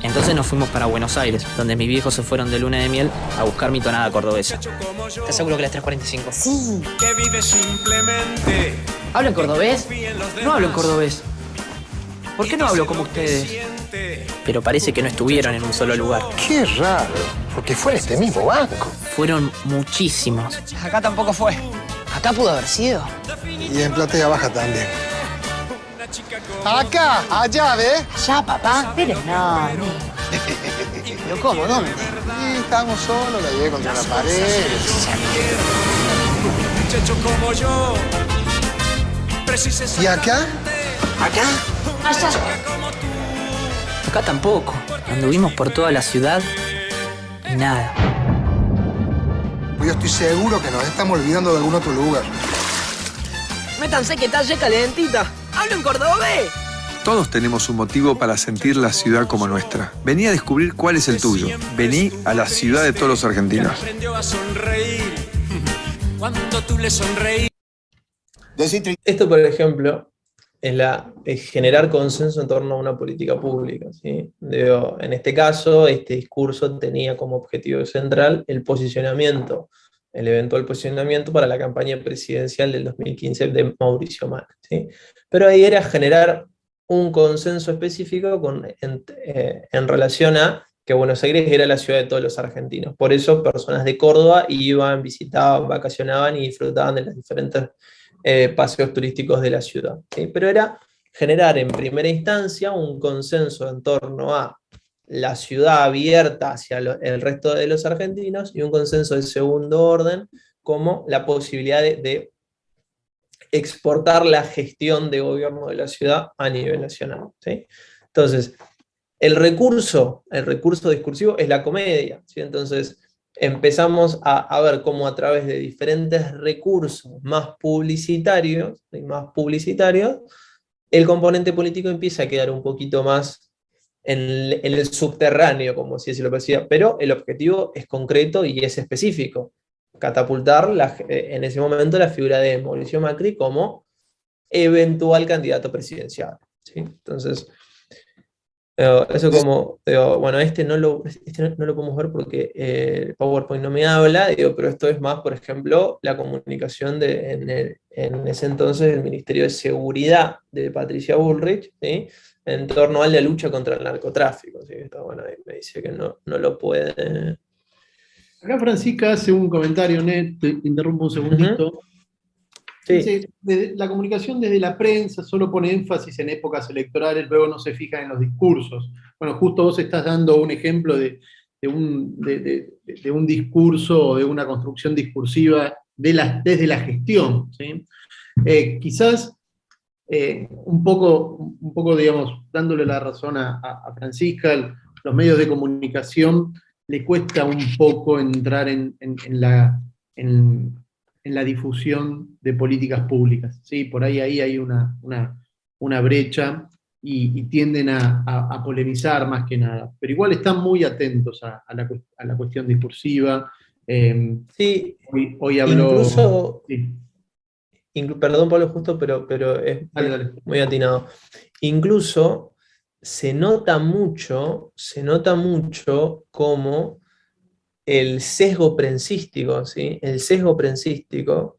Speaker 6: Entonces nos fuimos para Buenos Aires, donde mis viejos se fueron de luna de miel a buscar mi tonada cordobesa. ¿Estás seguro que las 3:45?
Speaker 5: Sí.
Speaker 7: Que vive simplemente.
Speaker 6: ¿Hablo en cordobés? No hablo en cordobés. ¿Por qué no hablo como ustedes? Pero parece que no estuvieron en un solo lugar.
Speaker 8: Qué raro, porque fue en este mismo banco.
Speaker 6: Fueron muchísimos.
Speaker 5: Acá tampoco fue. Acá pudo haber sido.
Speaker 8: Y en Platea Baja también. Acá, allá, ¿ves?
Speaker 5: Ya, papá. Pero no. ¿Pero cómo? ¿Dónde?
Speaker 8: Y estamos solos, la llevé contra la pared.
Speaker 7: Muchacho como yo.
Speaker 8: ¿Y acá?
Speaker 5: ¿Acá? Allá.
Speaker 6: Acá tampoco. Anduvimos por toda la ciudad y nada.
Speaker 8: Pues yo estoy seguro que nos estamos olvidando de algún otro lugar.
Speaker 5: Métanse que está calentita. ¡Hablo en cordobés!
Speaker 9: Todos tenemos un motivo para sentir la ciudad como nuestra. Vení a descubrir cuál es el tuyo. Vení a la ciudad de todos los argentinos.
Speaker 7: Aprendió a sonreír. Cuando tú le sonreí.
Speaker 4: Decí
Speaker 3: Esto, por ejemplo, es generar consenso en torno a una política pública, ¿sí? En este caso, este discurso tenía como objetivo central el eventual posicionamiento para la campaña presidencial del 2015 de Mauricio Macri, ¿sí? Pero ahí era generar un consenso específico en relación a que Buenos Aires era la ciudad de todos los argentinos. Por eso personas de Córdoba iban, visitaban, vacacionaban y disfrutaban de los diferentes paseos turísticos de la ciudad, ¿sí? Pero era generar en primera instancia un consenso en torno a la ciudad abierta hacia el resto de los argentinos y un consenso de segundo orden como la posibilidad de exportar la gestión de gobierno de la ciudad a nivel nacional, ¿sí? Entonces, el recurso discursivo es la comedia, ¿sí? Entonces, empezamos a ver cómo a través de diferentes recursos más publicitarios, el componente político empieza a quedar un poquito más en el subterráneo, como si así lo decía, pero el objetivo es concreto y es específico: catapultar en ese momento la figura de Mauricio Macri como eventual candidato presidencial, ¿sí? Entonces, eso como, bueno, no lo podemos ver porque el PowerPoint no me habla, pero esto es más, por ejemplo, la comunicación en ese entonces del Ministerio de Seguridad de Patricia Bullrich, ¿sí?, en torno a la lucha contra el narcotráfico, ¿sí? Está, bueno, ahí me dice que no lo puede.
Speaker 1: Acá Francisca hace un comentario, Net, te interrumpo un segundito.
Speaker 3: Sí.
Speaker 1: Dice, la comunicación desde la prensa solo pone énfasis en épocas electorales, luego no se fija en los discursos. Bueno, justo vos estás dando un ejemplo de un discurso o de una construcción discursiva desde la gestión, ¿sí? Quizás un poco, digamos, dándole la razón a Francisca, los medios de comunicación le cuesta un poco entrar en la difusión de políticas públicas, ¿sí? Por ahí hay una brecha y tienden a polemizar más que nada, pero igual están muy atentos a la cuestión discursiva.
Speaker 3: Sí,
Speaker 1: hoy habló...
Speaker 3: incluso...
Speaker 1: Sí.
Speaker 3: Perdón, Pablo, justo, pero es
Speaker 1: Dale.
Speaker 3: muy atinado. Incluso se nota mucho como el sesgo prensístico, ¿sí? El sesgo prensístico,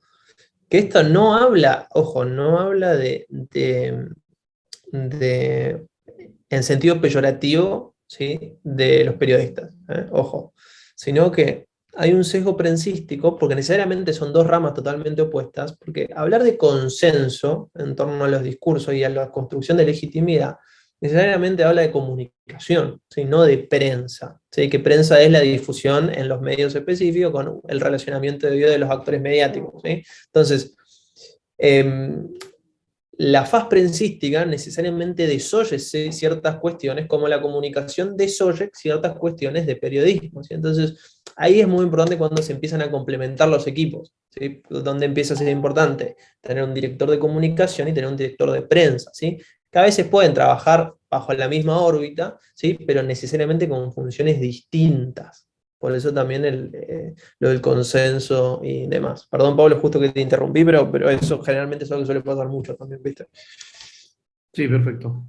Speaker 3: que esto no habla, ojo, no habla en sentido peyorativo, ¿sí?, de los periodistas, ojo, sino que hay un sesgo prensístico, porque necesariamente son dos ramas totalmente opuestas, porque hablar de consenso en torno a los discursos y a la construcción de legitimidad, necesariamente habla de comunicación, ¿sí? No de prensa, ¿sí? Que prensa es la difusión en los medios específicos con el relacionamiento debido de los actores mediáticos, ¿sí? Entonces, la faz prensística necesariamente desoye ciertas cuestiones, como la comunicación desoye ciertas cuestiones de periodismo, ¿sí? Entonces, ahí es muy importante cuando se empiezan a complementar los equipos, ¿sí? Donde empieza a ser importante tener un director de comunicación y tener un director de prensa, ¿sí? Que a veces pueden trabajar bajo la misma órbita, ¿sí? Pero necesariamente con funciones distintas. Por eso también lo del consenso y demás. Perdón, Pablo, justo que te interrumpí, pero eso generalmente es algo que suele pasar mucho también, ¿viste?
Speaker 1: Sí, perfecto.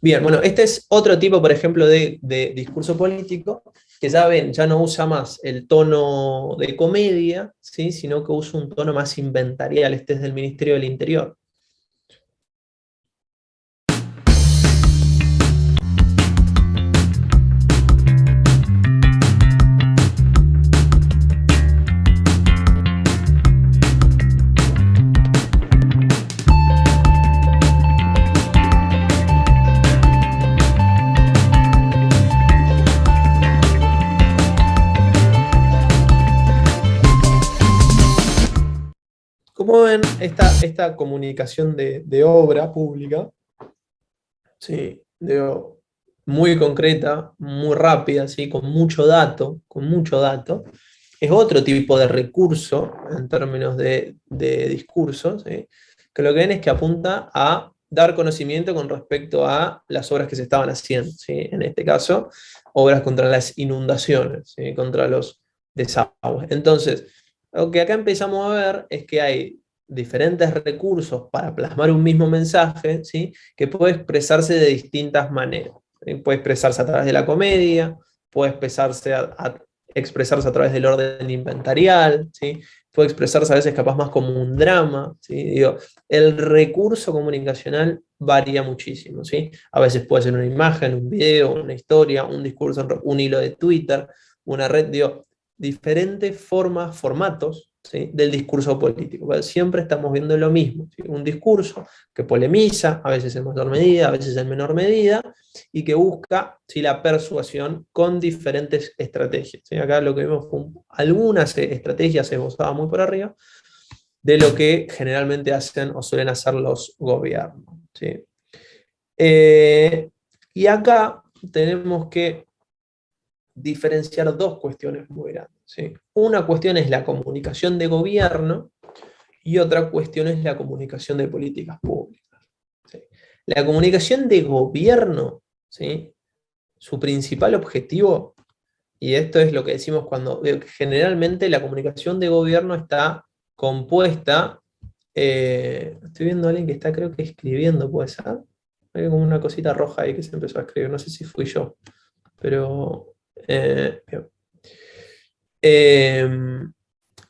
Speaker 3: Bien, bueno, este es otro tipo, por ejemplo, de discurso político, que ya ven, ya no usa más el tono de comedia, ¿sí? Sino que usa un tono más inventarial. Este es del Ministerio del Interior. Como ven, esta comunicación de obra pública, sí, muy concreta, muy rápida, ¿sí? Con mucho dato, es otro tipo de recurso en términos de discursos, ¿sí? Que lo que ven es que apunta a dar conocimiento con respecto a las obras que se estaban haciendo, ¿sí? En este caso, obras contra las inundaciones, ¿sí? Contra los desagües. Entonces, lo que acá empezamos a ver es que hay diferentes recursos para plasmar un mismo mensaje, ¿sí? Que puede expresarse de distintas maneras. ¿Sí? Puede expresarse a través de la comedia, puede expresarse a través del orden inventarial, ¿sí? Puede expresarse a veces capaz más como un drama, ¿sí? Digo, el recurso comunicacional varía muchísimo, ¿sí? A veces puede ser una imagen, un video, una historia, un discurso, un hilo de Twitter, una red, digo, diferentes formas, formatos, ¿sí? Del discurso político. Pero siempre estamos viendo lo mismo, ¿sí? Un discurso que polemiza, a veces en mayor medida, a veces en menor medida, y que busca, ¿sí? La persuasión con diferentes estrategias, ¿sí? Acá lo que vemos fue algunas estrategias esbozadas muy por arriba de lo que generalmente hacen o suelen hacer los gobiernos, ¿sí? Y acá tenemos que diferenciar dos cuestiones muy grandes, ¿sí? Una cuestión es la comunicación de gobierno y otra cuestión es la comunicación de políticas públicas, ¿sí? La comunicación de gobierno, ¿sí? Su principal objetivo, y esto es lo que decimos cuando generalmente la comunicación de gobierno está compuesta, estoy viendo a alguien que está creo que escribiendo, ¿puede ser? Hay como una cosita roja ahí que se empezó a escribir, no sé si fui yo, pero...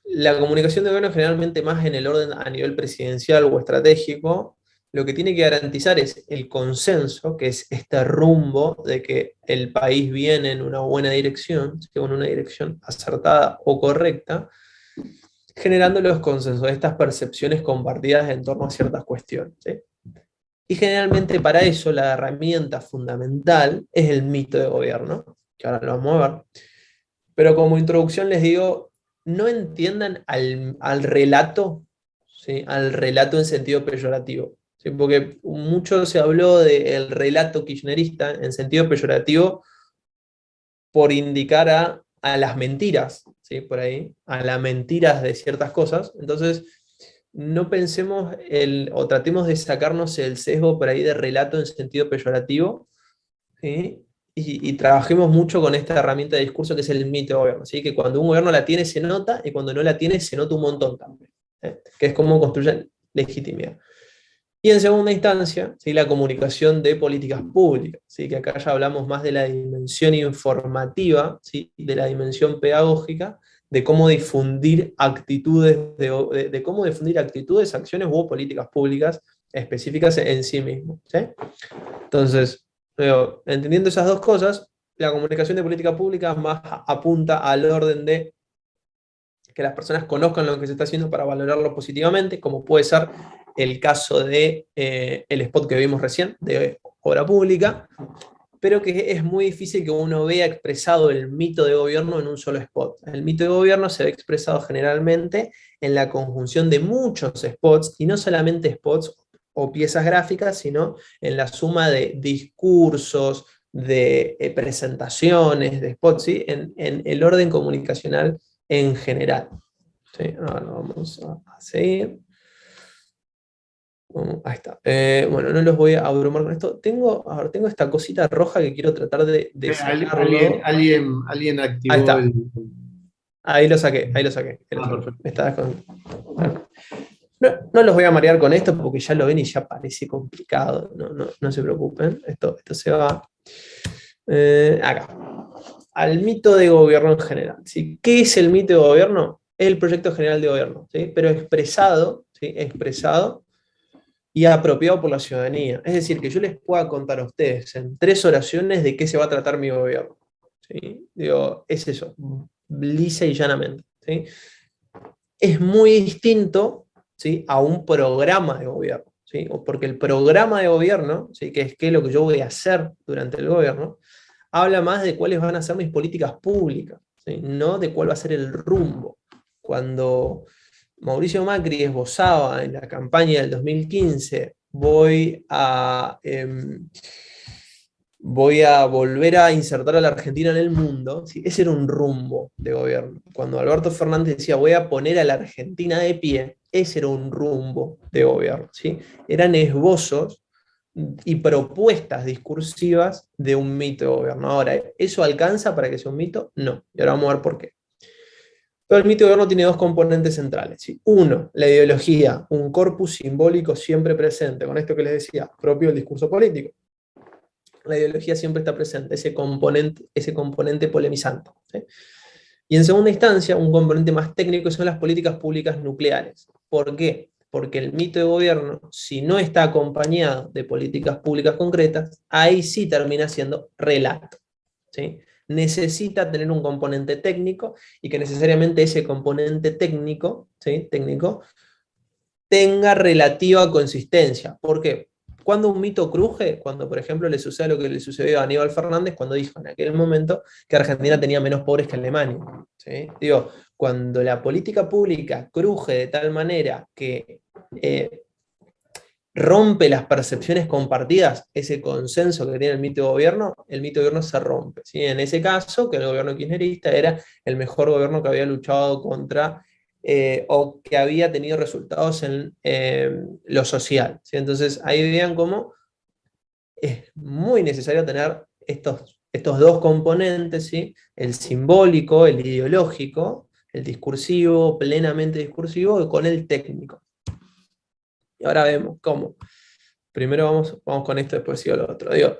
Speaker 3: la comunicación de gobierno generalmente más en el orden a nivel presidencial o estratégico, lo que tiene que garantizar es el consenso, que es este rumbo de que el país viene en una buena dirección, en una dirección acertada o correcta, generando los consensos, estas percepciones compartidas en torno a ciertas cuestiones, ¿sí? Y generalmente para eso la herramienta fundamental es el mito de gobierno, que ahora lo vamos a ver. Pero como introducción les digo, no entiendan al relato, ¿sí? Al relato en sentido peyorativo, ¿sí? Porque mucho se habló del relato kirchnerista en sentido peyorativo por indicar a las mentiras, ¿sí? Por ahí, a las mentiras de ciertas cosas. Entonces, no pensemos o tratemos de sacarnos el sesgo por ahí de relato en sentido peyorativo, ¿sí? Y trabajemos mucho con esta herramienta de discurso que es el mito de gobierno, ¿sí? Que cuando un gobierno la tiene se nota, y cuando no la tiene se nota un montón también, ¿sí? Que es cómo construyen legitimidad. Y en segunda instancia, ¿sí? La comunicación de políticas públicas, ¿sí? Que acá ya hablamos más de la dimensión informativa, ¿sí? De la dimensión pedagógica, de cómo difundir actitudes, de cómo difundir actitudes, acciones u políticas públicas específicas en sí mismo, ¿sí? Entonces, entendiendo esas dos cosas, la comunicación de política pública más apunta al orden de que las personas conozcan lo que se está haciendo para valorarlo positivamente, como puede ser el caso de el spot que vimos recién, de obra pública, pero que es muy difícil que uno vea expresado el mito de gobierno en un solo spot. El mito de gobierno se ve expresado generalmente en la conjunción de muchos spots, y no solamente spots o piezas gráficas, sino en la suma de discursos, de presentaciones, de spots, ¿sí? En el orden comunicacional en general. ¿Sí? Ahora vamos a seguir. Ahí está. Bueno, no los voy a abrumar con esto. Tengo esta cosita roja que quiero tratar de sacarlo.
Speaker 1: Alguien activó
Speaker 3: Ahí está.
Speaker 1: el...
Speaker 3: Ahí lo saqué.
Speaker 1: Perfecto.
Speaker 3: No los voy a marear con esto porque ya lo ven y ya parece complicado. No se preocupen. Esto se va acá. Al mito de gobierno en general. ¿Sí? ¿Qué es el mito de gobierno? Es el proyecto general de gobierno, ¿sí? Pero expresado, ¿sí? Expresado y apropiado por la ciudadanía. Es decir, que yo les pueda contar a ustedes en 3 oraciones de qué se va a tratar mi gobierno. ¿Sí? Digo, es eso, lisa y llanamente. ¿Sí? Es muy distinto, ¿sí? A un programa de gobierno. ¿Sí? Porque el programa de gobierno, ¿sí? Que es lo que yo voy a hacer durante el gobierno, habla más de cuáles van a ser mis políticas públicas, ¿sí? No de cuál va a ser el rumbo. Cuando Mauricio Macri esbozaba en la campaña del 2015, voy a volver a insertar a la Argentina en el mundo, ¿sí? Ese era un rumbo de gobierno. Cuando Alberto Fernández decía, voy a poner a la Argentina de pie, ese era un rumbo de gobierno, ¿sí? Eran esbozos y propuestas discursivas de un mito de gobierno. Ahora, ¿eso alcanza para que sea un mito? No. Y ahora vamos a ver por qué. Pero el mito de gobierno tiene 2 componentes centrales, ¿sí? Uno, la ideología, un corpus simbólico siempre presente, con esto que les decía, propio del discurso político. La ideología siempre está presente, ese componente polemizante, ¿sí? Y en segunda instancia, un componente más técnico son las políticas públicas nucleares. ¿Por qué? Porque el mito de gobierno, si no está acompañado de políticas públicas concretas, ahí sí termina siendo relato, ¿sí? Necesita tener un componente técnico y que necesariamente ese componente técnico, ¿sí? Tenga relativa consistencia. ¿Por qué? Cuando un mito cruje, cuando por ejemplo le sucede lo que le sucedió a Aníbal Fernández cuando dijo en aquel momento que Argentina tenía menos pobres que Alemania, ¿sí? Digo, cuando la política pública cruje de tal manera que rompe las percepciones compartidas, ese consenso que tiene el mito de gobierno se rompe, ¿sí? En ese caso, que el gobierno kirchnerista era el mejor gobierno que había luchado contra o que había tenido resultados en lo social, ¿sí? Entonces ahí vean cómo es muy necesario tener estos 2 componentes, ¿sí? El simbólico, el ideológico, el discursivo, plenamente discursivo, con el técnico. Y ahora vemos cómo. Primero vamos con esto, después sigo lo otro. Digo,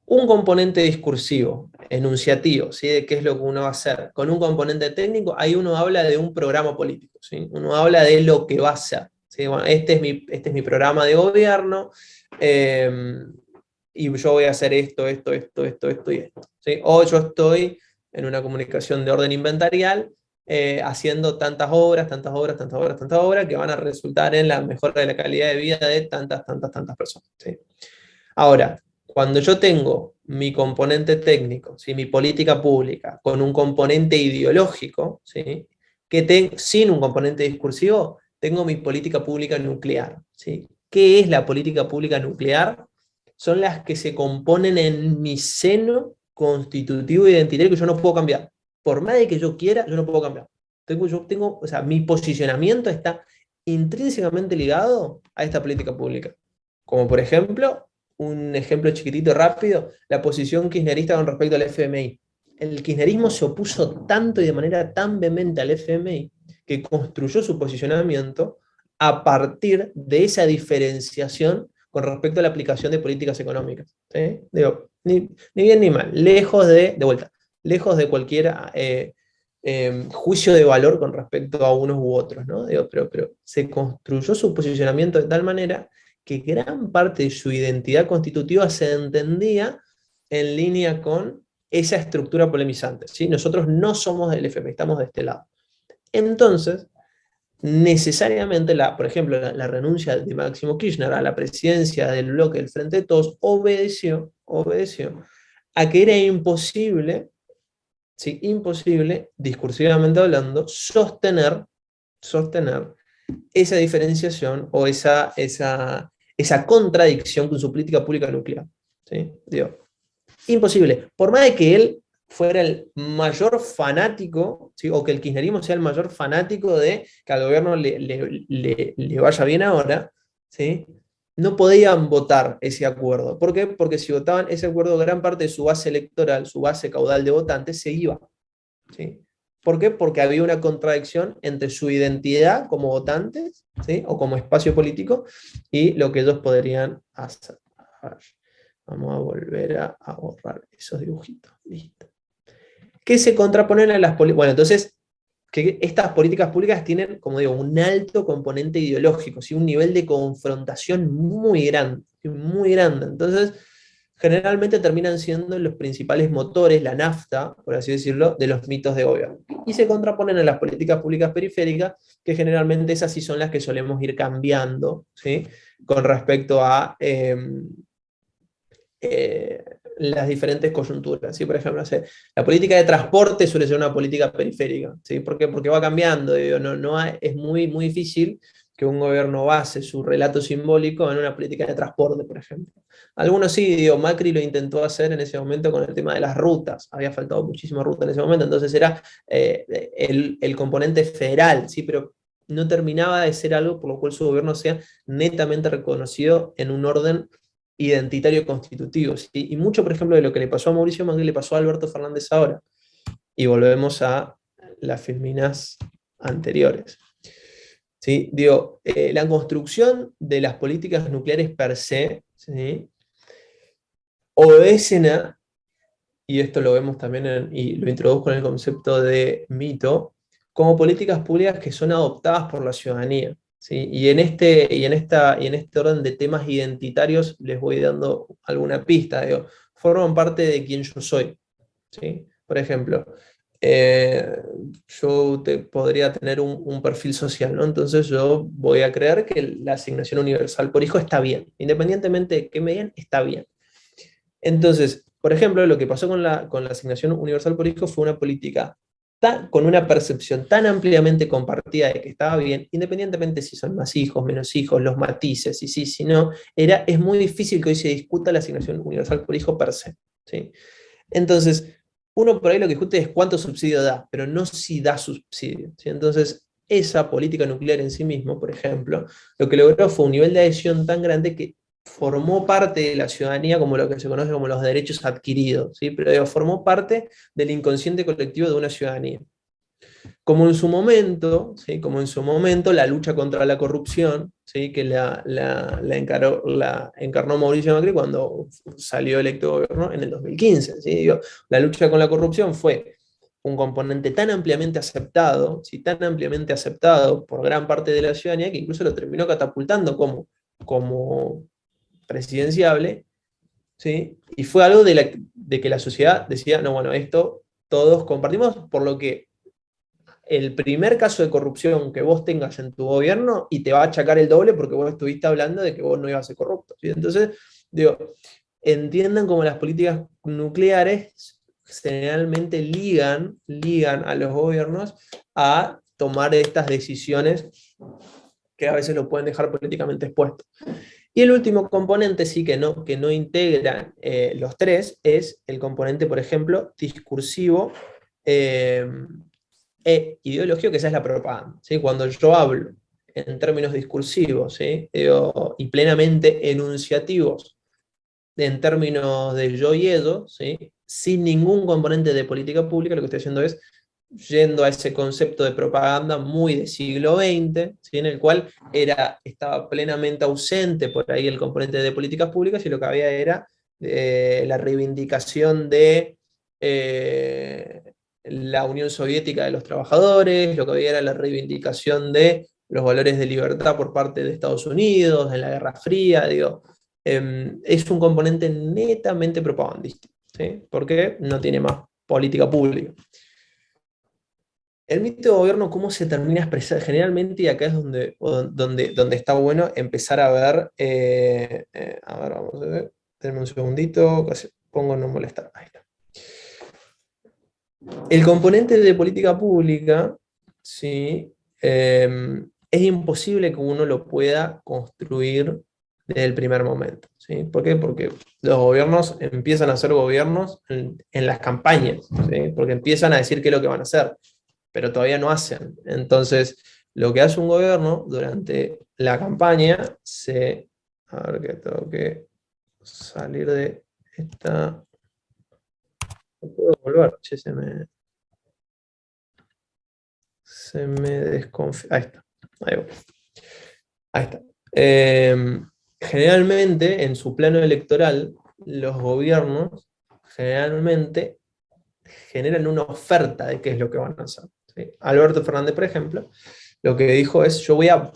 Speaker 3: un componente discursivo, enunciativo, ¿sí? De qué es lo que uno va a hacer. Con un componente técnico, ahí uno habla de un programa político, ¿sí? Uno habla de lo que va a hacer, ¿sí? Bueno, este es mi programa de gobierno, y yo voy a hacer esto y esto, ¿sí? O yo estoy en una comunicación de orden inventarial, haciendo tantas obras, que van a resultar en la mejora de la calidad de vida de tantas personas, ¿sí? Ahora, cuando yo tengo mi componente técnico, ¿sí? Mi política pública, con un componente ideológico, ¿sí? Sin un componente discursivo, tengo mi política pública nuclear, ¿sí? ¿Qué es la política pública nuclear? Son las que se componen en mi seno constitutivo e identitario que yo no puedo cambiar. Por más de que yo quiera, yo no puedo cambiar. O sea, mi posicionamiento está intrínsecamente ligado a esta política pública. Como por ejemplo, un ejemplo chiquitito rápido, la posición kirchnerista con respecto al FMI. El kirchnerismo se opuso tanto y de manera tan vehemente al FMI que construyó su posicionamiento a partir de esa diferenciación con respecto a la aplicación de políticas económicas, ¿sí? Digo, ni bien ni mal, lejos de cualquier juicio de valor con respecto a unos u otros, ¿no? Digo, pero se construyó su posicionamiento de tal manera que gran parte de su identidad constitutiva se entendía en línea con esa estructura polemizante, ¿sí? Nosotros no somos del FP, estamos de este lado. Entonces, necesariamente, por ejemplo, la renuncia de Máximo Kirchner a la presidencia del bloque del Frente de Todos obedeció a que era imposible, ¿sí? Imposible, discursivamente hablando, sostener esa diferenciación o esa contradicción con su política pública nuclear, ¿sí? Digo, imposible. Por más de que él fuera el mayor fanático, ¿sí? O que el kirchnerismo sea el mayor fanático de que al gobierno le vaya bien ahora, ¿sí? No podían votar ese acuerdo. ¿Por qué? Porque si votaban ese acuerdo, gran parte de su base electoral, su base caudal de votantes, se iba, ¿sí? ¿Por qué? Porque había una contradicción entre su identidad como votantes, ¿sí? O como espacio político, y lo que ellos podrían hacer. A ver, vamos a volver a borrar esos dibujitos. Listo. ¿Qué se contraponen a las políticas? Bueno, entonces, que estas políticas públicas tienen, como digo, un alto componente ideológico, ¿sí? Un nivel de confrontación muy grande, muy grande. Entonces, generalmente terminan siendo los principales motores, la nafta, por así decirlo, de los mitos de gobierno. Y se contraponen a las políticas públicas periféricas, que generalmente esas sí son las que solemos ir cambiando, ¿sí? Con respecto a las diferentes coyunturas, ¿sí? Por ejemplo, no sé, la política de transporte suele ser una política periférica, ¿sí? ¿Por qué? Porque va cambiando, digo, es muy, muy difícil que un gobierno base su relato simbólico en una política de transporte, por ejemplo. Algunos sí, digo, Macri lo intentó hacer en ese momento con el tema de las rutas, había faltado muchísima ruta en ese momento, entonces era el componente federal, ¿sí? Pero no terminaba de ser algo por lo cual su gobierno sea netamente reconocido en un orden identitario constitutivo, ¿sí? Y mucho, por ejemplo, de lo que le pasó a Mauricio Macri le pasó a Alberto Fernández ahora. Y volvemos a las filminas anteriores. ¿Sí? Digo, la construcción de las políticas nucleares per se, ¿sí? Obedecen a, y esto lo vemos también, y lo introduzco en el concepto de mito, como políticas públicas que son adoptadas por la ciudadanía. ¿Sí? Y en este orden de temas identitarios les voy dando alguna pista. Digo, forman parte de quien yo soy, ¿sí? Por ejemplo, yo podría tener un perfil social, ¿no? Entonces yo voy a creer que la asignación universal por hijo está bien. Independientemente de qué me digan, está bien. Entonces, por ejemplo, lo que pasó con la asignación universal por hijo fue una política con una percepción tan ampliamente compartida de que estaba bien, independientemente si son más hijos, menos hijos, los matices, y sí, si no, es muy difícil que hoy se discuta la asignación universal por hijo per se, ¿sí? Entonces, uno por ahí lo que discute es cuánto subsidio da, pero no si da subsidio, ¿sí? Entonces, esa política nuclear en sí mismo, por ejemplo, lo que logró fue un nivel de adhesión tan grande que formó parte de la ciudadanía como lo que se conoce como los derechos adquiridos, ¿sí? Pero digo, formó parte del inconsciente colectivo de una ciudadanía. Como en su momento, ¿sí? Como en su momento la lucha contra la corrupción, ¿sí? Que la encarnó Mauricio Macri cuando salió electo gobierno en el 2015. ¿Sí? Digo, la lucha con la corrupción fue un componente tan ampliamente aceptado, ¿sí? Tan ampliamente aceptado por gran parte de la ciudadanía que incluso lo terminó catapultando como presidenciable, ¿sí? Y fue algo de que la sociedad decía, no, bueno, esto todos compartimos, por lo que el primer caso de corrupción que vos tengas en tu gobierno y te va a achacar el doble porque vos estuviste hablando de que vos no ibas a ser corrupto, ¿sí? Entonces, digo, entiendan cómo las políticas nucleares generalmente ligan a los gobiernos a tomar estas decisiones que a veces lo pueden dejar políticamente expuesto. Y el último componente, sí, que no integran los tres, es el componente, por ejemplo, discursivo ideológico, que esa es la propaganda, ¿sí? Cuando yo hablo en términos discursivos, ¿sí? Y plenamente enunciativos, en términos de yo y ellos, ¿sí? Sin ningún componente de política pública, lo que estoy haciendo es yendo a ese concepto de propaganda muy del siglo XX, ¿sí? En el cual estaba plenamente ausente por ahí el componente de políticas públicas y lo que había era la reivindicación de la Unión Soviética de los trabajadores, lo que había era la reivindicación de los valores de libertad por parte de Estados Unidos, en la Guerra Fría, digo, es un componente netamente propagandístico, ¿sí? Porque no tiene más política pública. El mito de gobierno, ¿cómo se termina a expresar? Generalmente, y acá es donde está bueno empezar a ver, a ver, vamos a ver, denme un segundito, casi pongo no molestar. Ahí está. El componente de política pública, ¿sí? Es imposible que uno lo pueda construir desde el primer momento, ¿sí? ¿Por qué? Porque los gobiernos empiezan a ser gobiernos en las campañas, ¿sí? Porque empiezan a decir qué es lo que van a hacer, pero todavía no hacen. Entonces, lo que hace un gobierno durante la campaña, a ver que tengo que salir de esta... No puedo volver, che, se me desconfía. Ahí está. Ahí voy. Ahí está. Generalmente, en su plano electoral, los gobiernos generalmente generan una oferta de qué es lo que van a hacer, ¿sí? Alberto Fernández, por ejemplo, lo que dijo es: yo voy a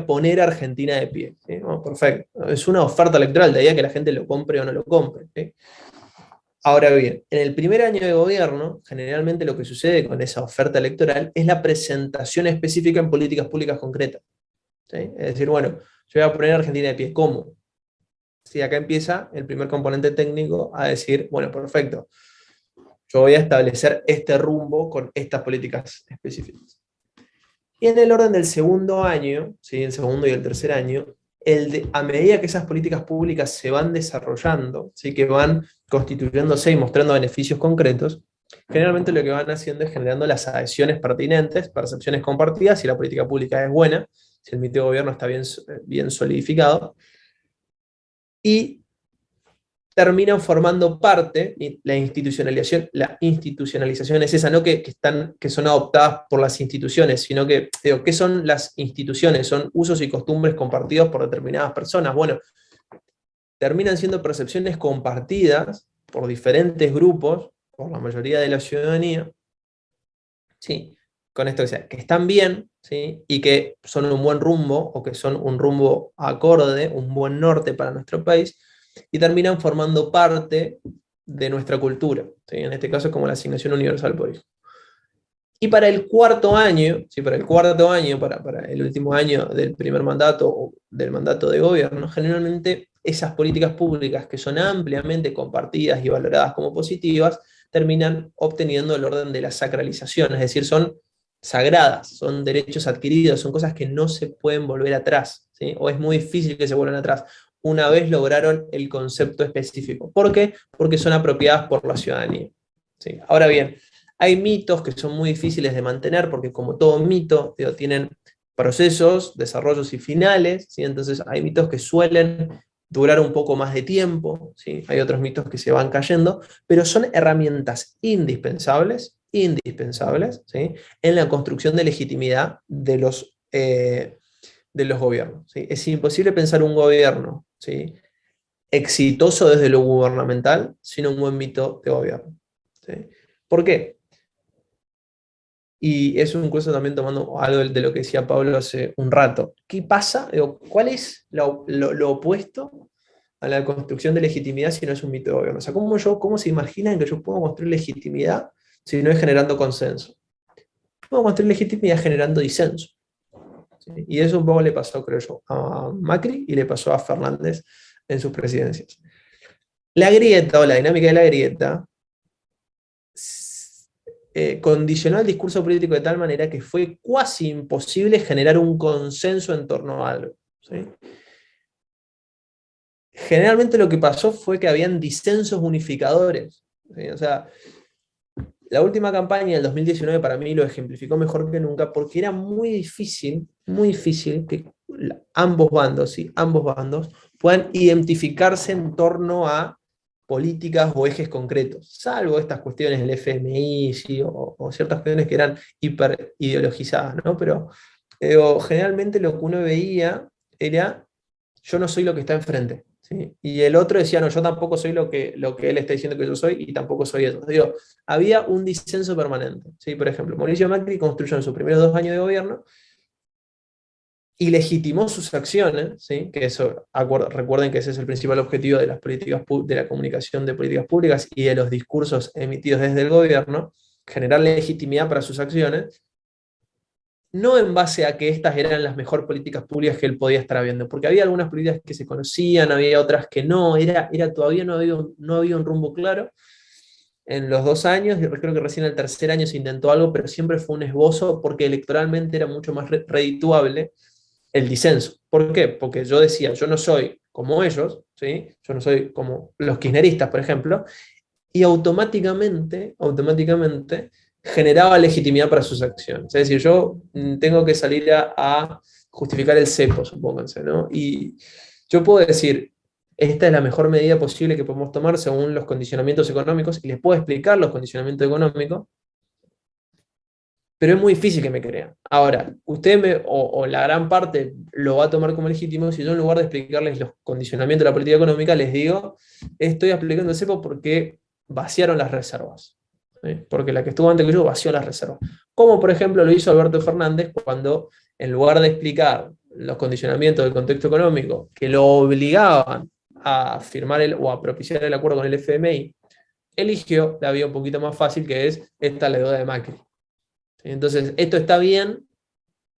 Speaker 3: poner a Argentina de pie, ¿sí? Oh, perfecto. Es una oferta electoral, de ahí a que la gente lo compre o no lo compre, ¿sí? Ahora bien, en el primer año de gobierno, generalmente lo que sucede con esa oferta electoral es la presentación específica en políticas públicas concretas, ¿sí? Es decir, bueno, yo voy a poner a Argentina de pie. ¿Cómo? Sí, acá empieza el primer componente técnico a decir, bueno, perfecto, yo voy a establecer este rumbo con estas políticas específicas. Y en el orden del segundo año, ¿sí? El segundo y el tercer año, a medida que esas políticas públicas se van desarrollando, ¿sí? Que van constituyéndose y mostrando beneficios concretos, generalmente lo que van haciendo es generando las adhesiones pertinentes, percepciones compartidas, si la política pública es buena, si el mito de gobierno está bien solidificado, y terminan formando parte, y la institucionalización es esa, no que son adoptadas por las instituciones, sino que, digo, ¿qué son las instituciones? Son usos y costumbres compartidos por determinadas personas. Bueno, terminan siendo percepciones compartidas por diferentes grupos, por la mayoría de la ciudadanía, ¿sí? Con esto que están bien, ¿sí? Y que son un buen rumbo, o que son un rumbo acorde, un buen norte para nuestro país, y terminan formando parte de nuestra cultura, ¿sí? En este caso es como la asignación universal por hijo. Y para el cuarto año, ¿sí? Para el último año del primer mandato o del mandato de gobierno, generalmente esas políticas públicas que son ampliamente compartidas y valoradas como positivas, terminan obteniendo el orden de la sacralización, es decir, son sagradas, son derechos adquiridos, son cosas que no se pueden volver atrás, ¿sí? O es muy difícil que se vuelvan atrás una vez lograron el concepto específico. ¿Por qué? Porque son apropiadas por la ciudadanía, ¿sí? Ahora bien, hay mitos que son muy difíciles de mantener porque, como todo mito, tienen procesos, desarrollos y finales, ¿sí? Entonces hay mitos que suelen durar un poco más de tiempo, ¿sí? Hay otros mitos que se van cayendo, pero son herramientas indispensables, ¿sí? En la construcción de legitimidad de los gobiernos, ¿sí? Es imposible pensar un gobierno, ¿sí? exitoso desde lo gubernamental sin un buen mito de gobierno, ¿sí? ¿Por qué? Y eso incluso también tomando algo de lo que decía Pablo hace un rato. ¿Qué pasa? ¿Cuál es lo opuesto a la construcción de legitimidad si no es un mito de gobierno? O sea, ¿cómo se imaginan que yo puedo construir legitimidad si no es generando consenso? Puedo construir legitimidad generando disenso. ¿Sí? Y eso un poco le pasó, creo yo, a Macri y le pasó a Fernández en sus presidencias. La grieta o la dinámica de la grieta condicionó el discurso político de tal manera que fue casi imposible generar un consenso en torno a algo, ¿sí? Generalmente lo que pasó fue que habían disensos unificadores, ¿sí? O sea, la última campaña del 2019 para mí lo ejemplificó mejor que nunca, porque era muy difícil que ambos bandos puedan identificarse en torno a políticas o ejes concretos, salvo estas cuestiones del FMI, ¿sí? o ciertas cuestiones que eran hiper ideologizadas, ¿no? Pero generalmente lo que uno veía era: yo no soy lo que está enfrente, ¿sí? Y el otro decía: no, yo tampoco soy lo que él está diciendo que yo soy, y tampoco soy eso. Digo, había un disenso permanente, ¿sí? Por ejemplo, Mauricio Macri construyó en sus primeros 2 años de gobierno y legitimó sus acciones, ¿sí? Que eso, recuerden que ese es el principal objetivo de las políticas, de la comunicación de políticas públicas y de los discursos emitidos desde el gobierno, generar legitimidad para sus acciones, no en base a que estas eran las mejores políticas públicas que él podía estar viendo, porque había algunas políticas que se conocían, había otras que no, todavía no había un rumbo claro. En los 2 años, yo creo que recién el 3er año se intentó algo, pero siempre fue un esbozo porque electoralmente era mucho más redituable el disenso. ¿Por qué? Porque yo decía, yo no soy como ellos, ¿sí? Yo no soy como los kirchneristas, por ejemplo, y automáticamente generaba legitimidad para sus acciones. Es decir, yo tengo que salir a justificar el cepo, supónganse, ¿no? Y yo puedo decir, esta es la mejor medida posible que podemos tomar según los condicionamientos económicos, y les puedo explicar los condicionamientos económicos, pero es muy difícil que me crean. Ahora, usted o la gran parte lo va a tomar como legítimo si yo, en lugar de explicarles los condicionamientos de la política económica, les digo, estoy aplicando el cepo porque vaciaron las reservas. ¿Sí? Porque la que estuvo antes que yo vació las reservas. Como por ejemplo lo hizo Alberto Fernández cuando, en lugar de explicar los condicionamientos del contexto económico que lo obligaban a firmar o a propiciar el acuerdo con el FMI, eligió la vía un poquito más fácil, que es esta, la deuda de Macri. Entonces, esto está bien,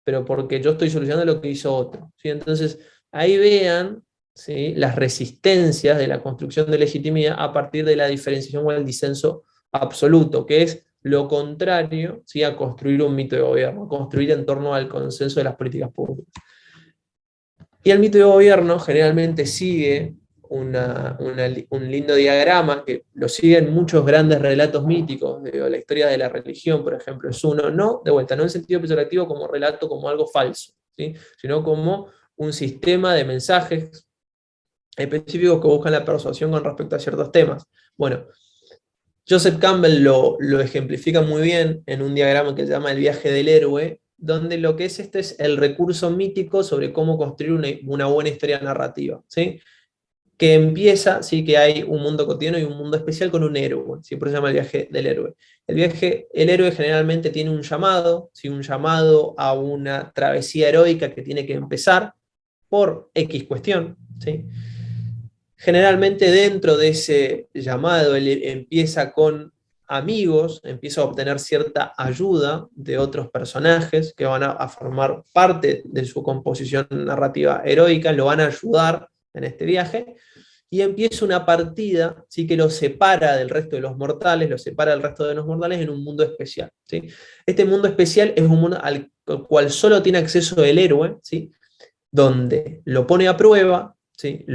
Speaker 3: pero porque yo estoy solucionando lo que hizo otro. ¿Sí? Entonces, ahí vean, ¿sí?, las resistencias de la construcción de legitimidad a partir de la diferenciación o el disenso absoluto, que es lo contrario, ¿sí?, a construir un mito de gobierno, construir en torno al consenso de las políticas públicas. Y el mito de gobierno generalmente sigue un lindo diagrama que lo siguen muchos grandes relatos míticos. La historia de la religión, por ejemplo, es uno, no en sentido peyorativo como relato, como algo falso, ¿sí?, sino como un sistema de mensajes específicos que buscan la persuasión con respecto a ciertos temas. Bueno, Joseph Campbell lo ejemplifica muy bien en un diagrama que se llama el viaje del héroe, donde lo que es es el recurso mítico sobre cómo construir una buena historia narrativa, ¿sí?, que empieza, sí, que hay un mundo cotidiano y un mundo especial con un héroe, ¿sí? Por eso se llama el viaje del héroe. El héroe generalmente tiene un llamado, ¿sí?, un llamado a una travesía heroica que tiene que empezar por X cuestión, ¿sí? Generalmente dentro de ese llamado él empieza con amigos, empieza a obtener cierta ayuda de otros personajes que van a formar parte de su composición narrativa heroica, lo van a ayudar en este viaje, y empieza una partida, ¿sí?, que lo separa del resto de los mortales, en un mundo especial, ¿sí? Este mundo especial es un mundo al cual solo tiene acceso el héroe, ¿sí?, donde lo pone a prueba, ¿sí?,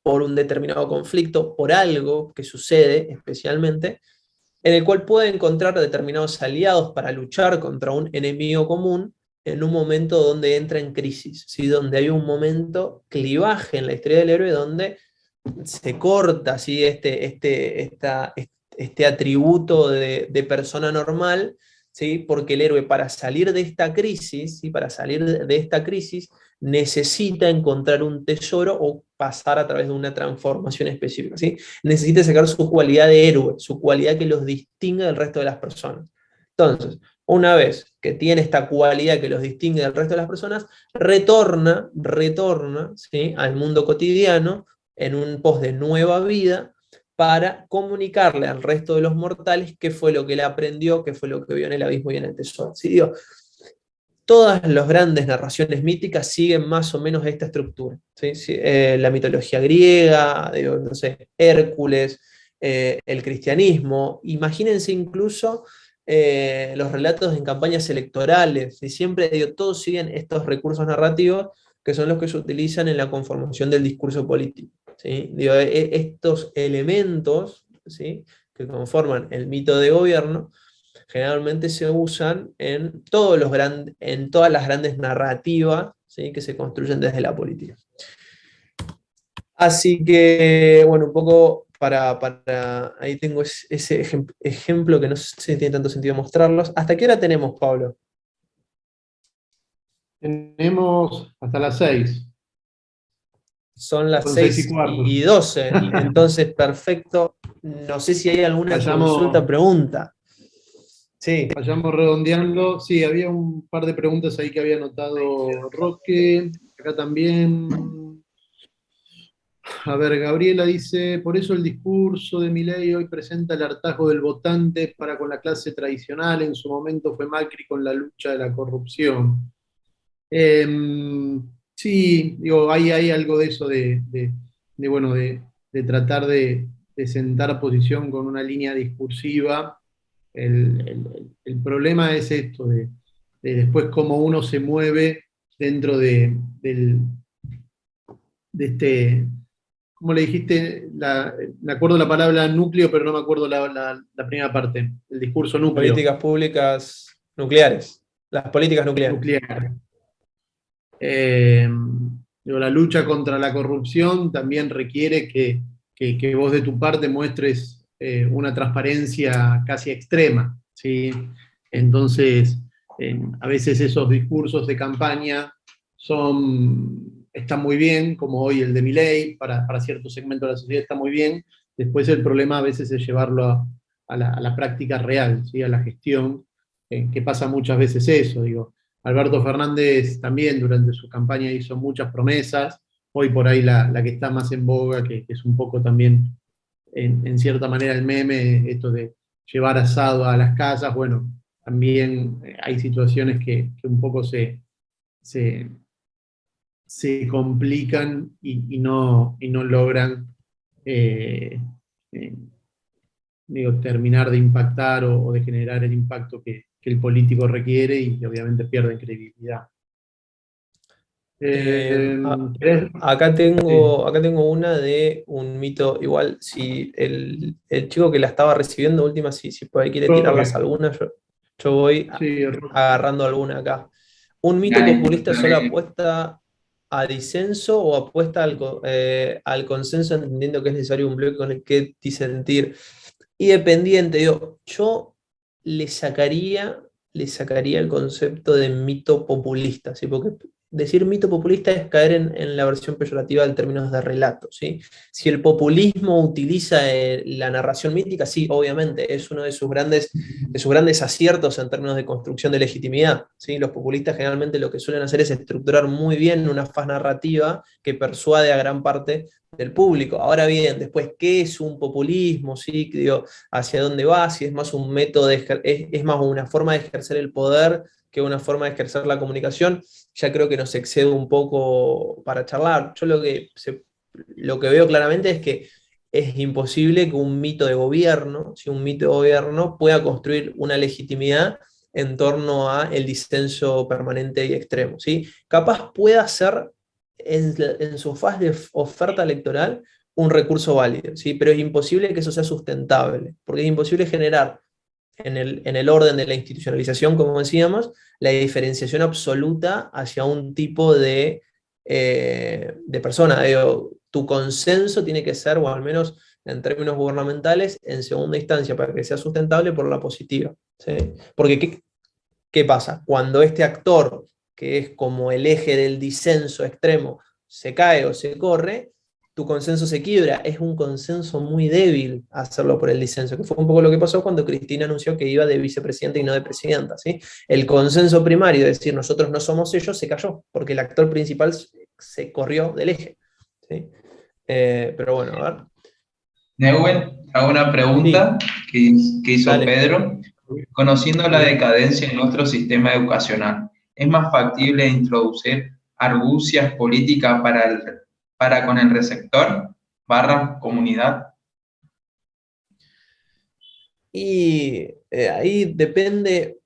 Speaker 3: por un determinado conflicto, por algo que sucede especialmente, en el cual puede encontrar determinados aliados para luchar contra un enemigo común, en un momento donde entra en crisis, ¿sí?, donde hay un momento clivaje en la historia del héroe donde se corta, ¿sí?, este atributo de persona normal, ¿sí?, porque el héroe, para salir de esta crisis, ¿sí?, necesita encontrar un tesoro o pasar a través de una transformación específica, ¿sí? Necesita sacar su cualidad de héroe, su cualidad que los distingue del resto de las personas. Entonces, una vez que tiene esta cualidad que los distingue del resto de las personas, retorna, ¿sí?, al mundo cotidiano en un pos de nueva vida para comunicarle al resto de los mortales qué fue lo que él aprendió, qué fue lo que vio en el abismo y en el tesoro. ¿Sí? Digo, todas las grandes narraciones míticas siguen más o menos esta estructura, ¿sí? La mitología griega, no sé, Hércules, el cristianismo, imagínense incluso los relatos en campañas electorales, y siempre, todos siguen estos recursos narrativos que son los que se utilizan en la conformación del discurso político, ¿sí? Estos elementos, ¿sí?, que conforman el mito de gobierno generalmente se usan en todas las grandes narrativas, ¿sí?, que se construyen desde la política. Así que, bueno, un poco ahí tengo ese ejemplo que no sé si tiene tanto sentido mostrarlos. ¿Hasta qué hora tenemos, Pablo?
Speaker 1: Tenemos hasta las 6.
Speaker 3: Son las 6:12, entonces perfecto. No sé si hay alguna consulta, pregunta. Sí.
Speaker 1: Vayamos redondeando. Sí, había un par de preguntas ahí que había anotado Roque. Acá también. A ver, Gabriela dice, por eso el discurso de Milei hoy presenta el hartazgo del votante para con la clase tradicional. En su momento fue Macri con la lucha de la corrupción. Sí, digo, hay algo de eso bueno, de tratar de sentar posición con una línea discursiva. El problema es esto, de después cómo uno se mueve dentro de este, ¿cómo le dijiste? Me acuerdo la palabra núcleo, pero no me acuerdo la primera parte, el discurso núcleo.
Speaker 3: Políticas públicas nucleares. Las políticas nucleares.
Speaker 1: Nuclear. Digo, la lucha contra la corrupción también requiere que vos de tu parte muestres una transparencia casi extrema, ¿sí? Entonces, a veces esos discursos de campaña están muy bien, como hoy el de Milei, para cierto segmento de la sociedad está muy bien. Después el problema a veces es llevarlo a la práctica real, ¿sí? A la gestión, que pasa muchas veces eso, digo. Alberto Fernández también durante su campaña hizo muchas promesas, hoy por ahí la que está más en boga, que es un poco también, en cierta manera, el meme, esto de llevar asado a las casas, bueno, también hay situaciones que un poco se complican y no logran eh, digo, terminar de impactar o de generar el impacto que el político requiere y obviamente pierden credibilidad.
Speaker 3: Acá tengo una de un mito, igual si el chico que la estaba recibiendo última, si por ahí quiere tirarlas algunas, yo voy agarrando alguna acá. ¿Un mito populista solo apuesta a disenso o apuesta al consenso, entendiendo que es necesario un bloque con el que disentir? Y dependiente, digo, yo le sacaría el concepto de mito populista, ¿sí? Porque decir mito populista es caer en la versión peyorativa del término de relato, ¿sí? Si el populismo utiliza la narración mítica, sí, obviamente, es uno de sus grandes aciertos en términos de construcción de legitimidad, ¿sí? Los populistas generalmente lo que suelen hacer es estructurar muy bien una faz narrativa que persuade a gran parte del público. Ahora bien, después, ¿qué es un populismo? ¿Sí? Digo, ¿hacia dónde va? Si es más un método, es más una forma de ejercer el poder que una forma de ejercer la comunicación, ya creo que nos excede un poco para charlar. Yo lo que veo claramente es que es imposible que un mito de gobierno, si un mito de gobierno pueda construir una legitimidad en torno a el disenso permanente y extremo, ¿sí? Capaz pueda ser en su faz de oferta electoral un recurso válido, ¿sí? Pero es imposible que eso sea sustentable, porque es imposible generar en el orden de la institucionalización, como decíamos, la diferenciación absoluta hacia un tipo de persona. Digo, tu consenso tiene que ser, o al menos en términos gubernamentales, en segunda instancia, para que sea sustentable, por la positiva, ¿sí? Porque, ¿qué pasa? Cuando este actor, que es como el eje del disenso extremo, se cae o se corre, tu consenso se quiebra. Es un consenso muy débil hacerlo por el disenso, que fue un poco lo que pasó cuando Cristina anunció que iba de vicepresidenta y no de presidenta, ¿sí? El consenso primario, es decir, nosotros no somos ellos, se cayó, porque el actor principal se corrió del eje, ¿sí? Pero bueno, a ver.
Speaker 2: Neuwen, hago una pregunta que hizo
Speaker 3: Dale.
Speaker 2: Pedro. Conociendo la decadencia en nuestro sistema educacional, ¿es más factible introducir argucias políticas para con el receptor / comunidad?
Speaker 3: Y ahí depende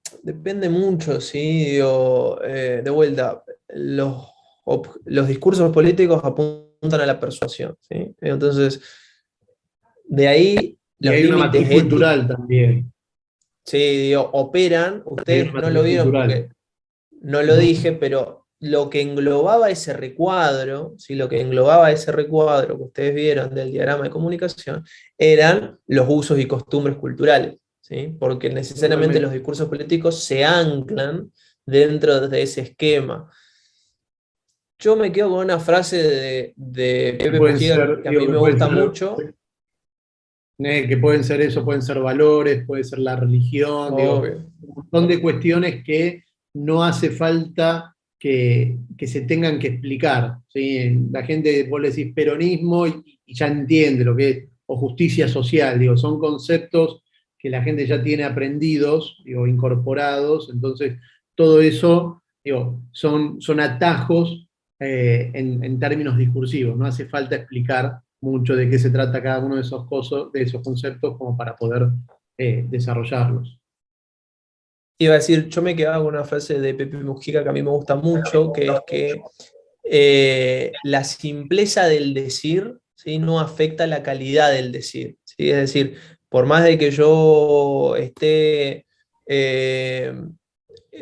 Speaker 3: mucho, ¿sí? Digo, de vuelta, los discursos políticos apuntan a la persuasión, ¿sí? Entonces, de ahí
Speaker 1: Y
Speaker 3: los
Speaker 1: hay una
Speaker 3: límites
Speaker 1: matriz cultural también.
Speaker 3: Sí, digo, operan, ustedes no lo vieron porque no lo dije, pero lo que englobaba ese recuadro, ¿sí? Lo que englobaba ese recuadro que ustedes vieron del diagrama de comunicación, eran los usos y costumbres culturales, ¿sí? Porque necesariamente los discursos políticos se anclan dentro de ese esquema. Yo me quedo con una frase de Pepe Mujica, que a mí me gusta mucho.
Speaker 1: Que pueden ser eso, pueden ser valores, puede ser la religión, digo, un montón de cuestiones que no hace falta que se tengan que explicar, ¿sí? La gente, vos le decís peronismo y ya entiende lo que es, o justicia social, digo, son conceptos que la gente ya tiene aprendidos, digo, incorporados, entonces todo eso, digo, son atajos en términos discursivos, no hace falta explicar mucho de qué se trata cada uno de esos de esos conceptos como para poder desarrollarlos.
Speaker 3: Iba a decir, yo me quedaba con una frase de Pepe Mujica que a mí me gusta mucho, que es que la simpleza del decir, ¿sí?, no afecta la calidad del decir, ¿sí? Es decir, por más de que yo esté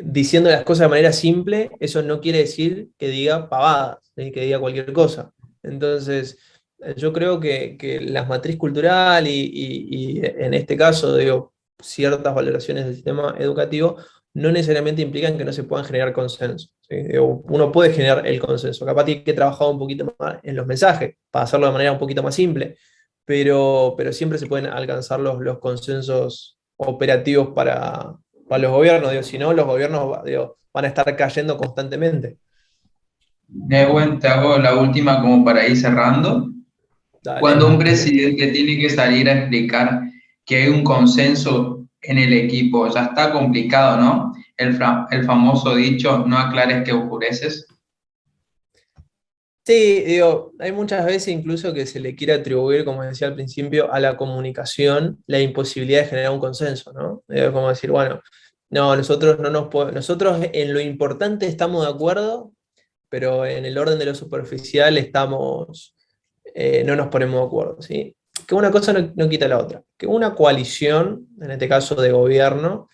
Speaker 3: diciendo las cosas de manera simple, eso no quiere decir que diga pavadas, ¿sí?, que diga cualquier cosa. Entonces, yo creo que la matriz cultural y en este caso, digo, ciertas valoraciones del sistema educativo no necesariamente implican que no se puedan generar consensos, ¿sí? Uno puede generar el consenso, capaz tiene que trabajar un poquito más en los mensajes, para hacerlo de manera un poquito más simple, pero siempre se pueden alcanzar los consensos operativos para los gobiernos, digo, si no, los gobiernos, digo, van a estar cayendo constantemente.
Speaker 2: Bueno, te hago la última como para ir cerrando.
Speaker 3: Dale.
Speaker 2: Cuando un presidente tiene que salir a explicar que hay un consenso en el equipo, ya está complicado, ¿no? El famoso dicho, no aclares que oscureces.
Speaker 3: Sí, digo, hay muchas veces incluso que se le quiere atribuir, como decía al principio, a la comunicación la imposibilidad de generar un consenso, ¿no? Como decir, bueno, no, nosotros nosotros en lo importante estamos de acuerdo, pero en el orden de lo superficial no nos ponemos de acuerdo, ¿sí? Que una cosa no quita la otra. Que una coalición, en este caso de gobierno,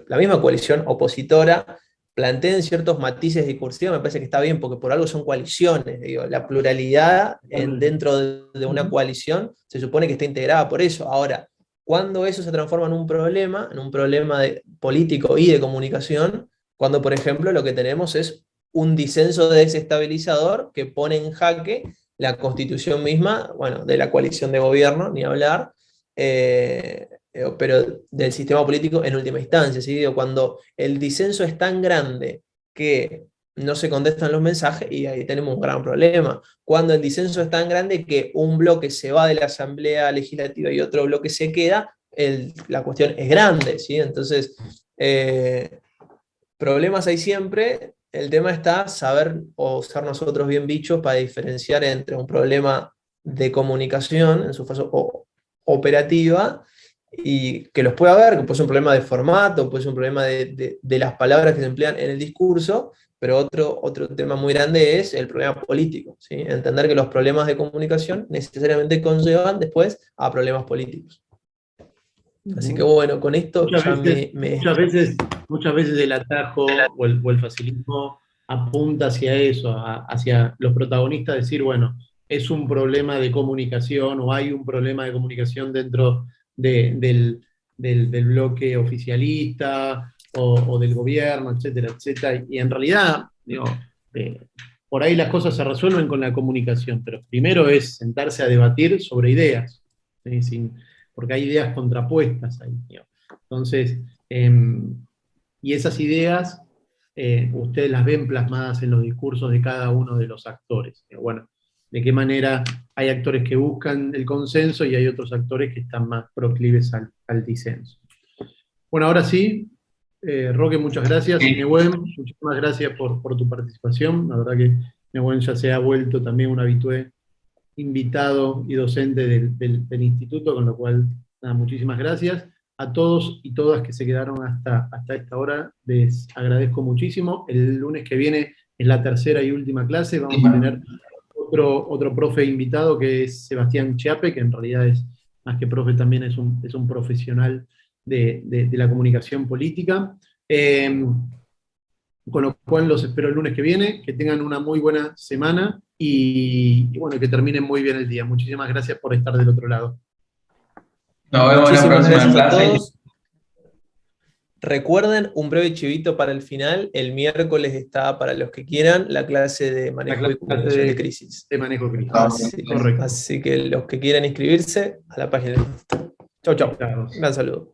Speaker 3: la misma coalición opositora, planteen ciertos matices discursivos, me parece que está bien, porque por algo son coaliciones, digo, la pluralidad dentro de una coalición se supone que está integrada por eso. Ahora, cuando eso se transforma en un problema político y de comunicación, cuando, por ejemplo, lo que tenemos es un disenso desestabilizador que pone en jaque la constitución misma, bueno, de la coalición de gobierno, ni hablar, pero del sistema político en última instancia, ¿sí? Cuando el disenso es tan grande que no se contestan los mensajes, y ahí tenemos un gran problema. Cuando el disenso es tan grande que un bloque se va de la Asamblea Legislativa y otro bloque se queda, la cuestión es grande, ¿sí? Entonces, problemas hay siempre. El tema está saber o usar nosotros bien bichos para diferenciar entre un problema de comunicación, en su fase operativa, y que los puede haber, que puede ser un problema de formato, puede ser un problema de las palabras que se emplean en el discurso, pero otro tema muy grande es el problema político, ¿sí? Entender que los problemas de comunicación necesariamente conllevan después a problemas políticos. Así que bueno, con esto
Speaker 1: muchas veces el atajo o el facilismo apunta hacia eso, hacia los protagonistas, decir, bueno, es un problema de comunicación o hay un problema de comunicación dentro del bloque oficialista o del gobierno, etcétera, etcétera. Y en realidad, digo, por ahí las cosas se resuelven con la comunicación, pero primero es sentarse a debatir sobre ideas, ¿sí? Porque hay ideas contrapuestas ahí. Entonces, y esas ideas ustedes las ven plasmadas en los discursos de cada uno de los actores. Bueno, de qué manera hay actores que buscan el consenso y hay otros actores que están más proclives al disenso. Bueno, ahora sí, Roque, muchas gracias.
Speaker 2: Sí.
Speaker 1: Nehuen, muchísimas gracias por tu participación. La verdad que Nehuen ya se ha vuelto también un habitué invitado y docente del instituto, con lo cual, nada, muchísimas gracias. A todos y todas que se quedaron hasta esta hora, les agradezco muchísimo. El lunes que viene es la tercera y última clase, vamos a tener otro profe invitado que es Sebastián Chiape, que en realidad es, más que profe, también es un profesional de la comunicación política. Con lo cual los espero el lunes que viene, que tengan una muy buena semana y bueno, que terminen muy bien el día. Muchísimas gracias por estar del otro lado.
Speaker 2: Nos vemos en la próxima clase.
Speaker 3: Recuerden, un breve chivito para el final, el miércoles está, para los que quieran, la clase de manejo y comunicación de crisis.
Speaker 1: De manejo de crisis.
Speaker 3: Correcto. Así que los que quieran inscribirse, a la página de Instagram. Chau, chau. Un gran saludo.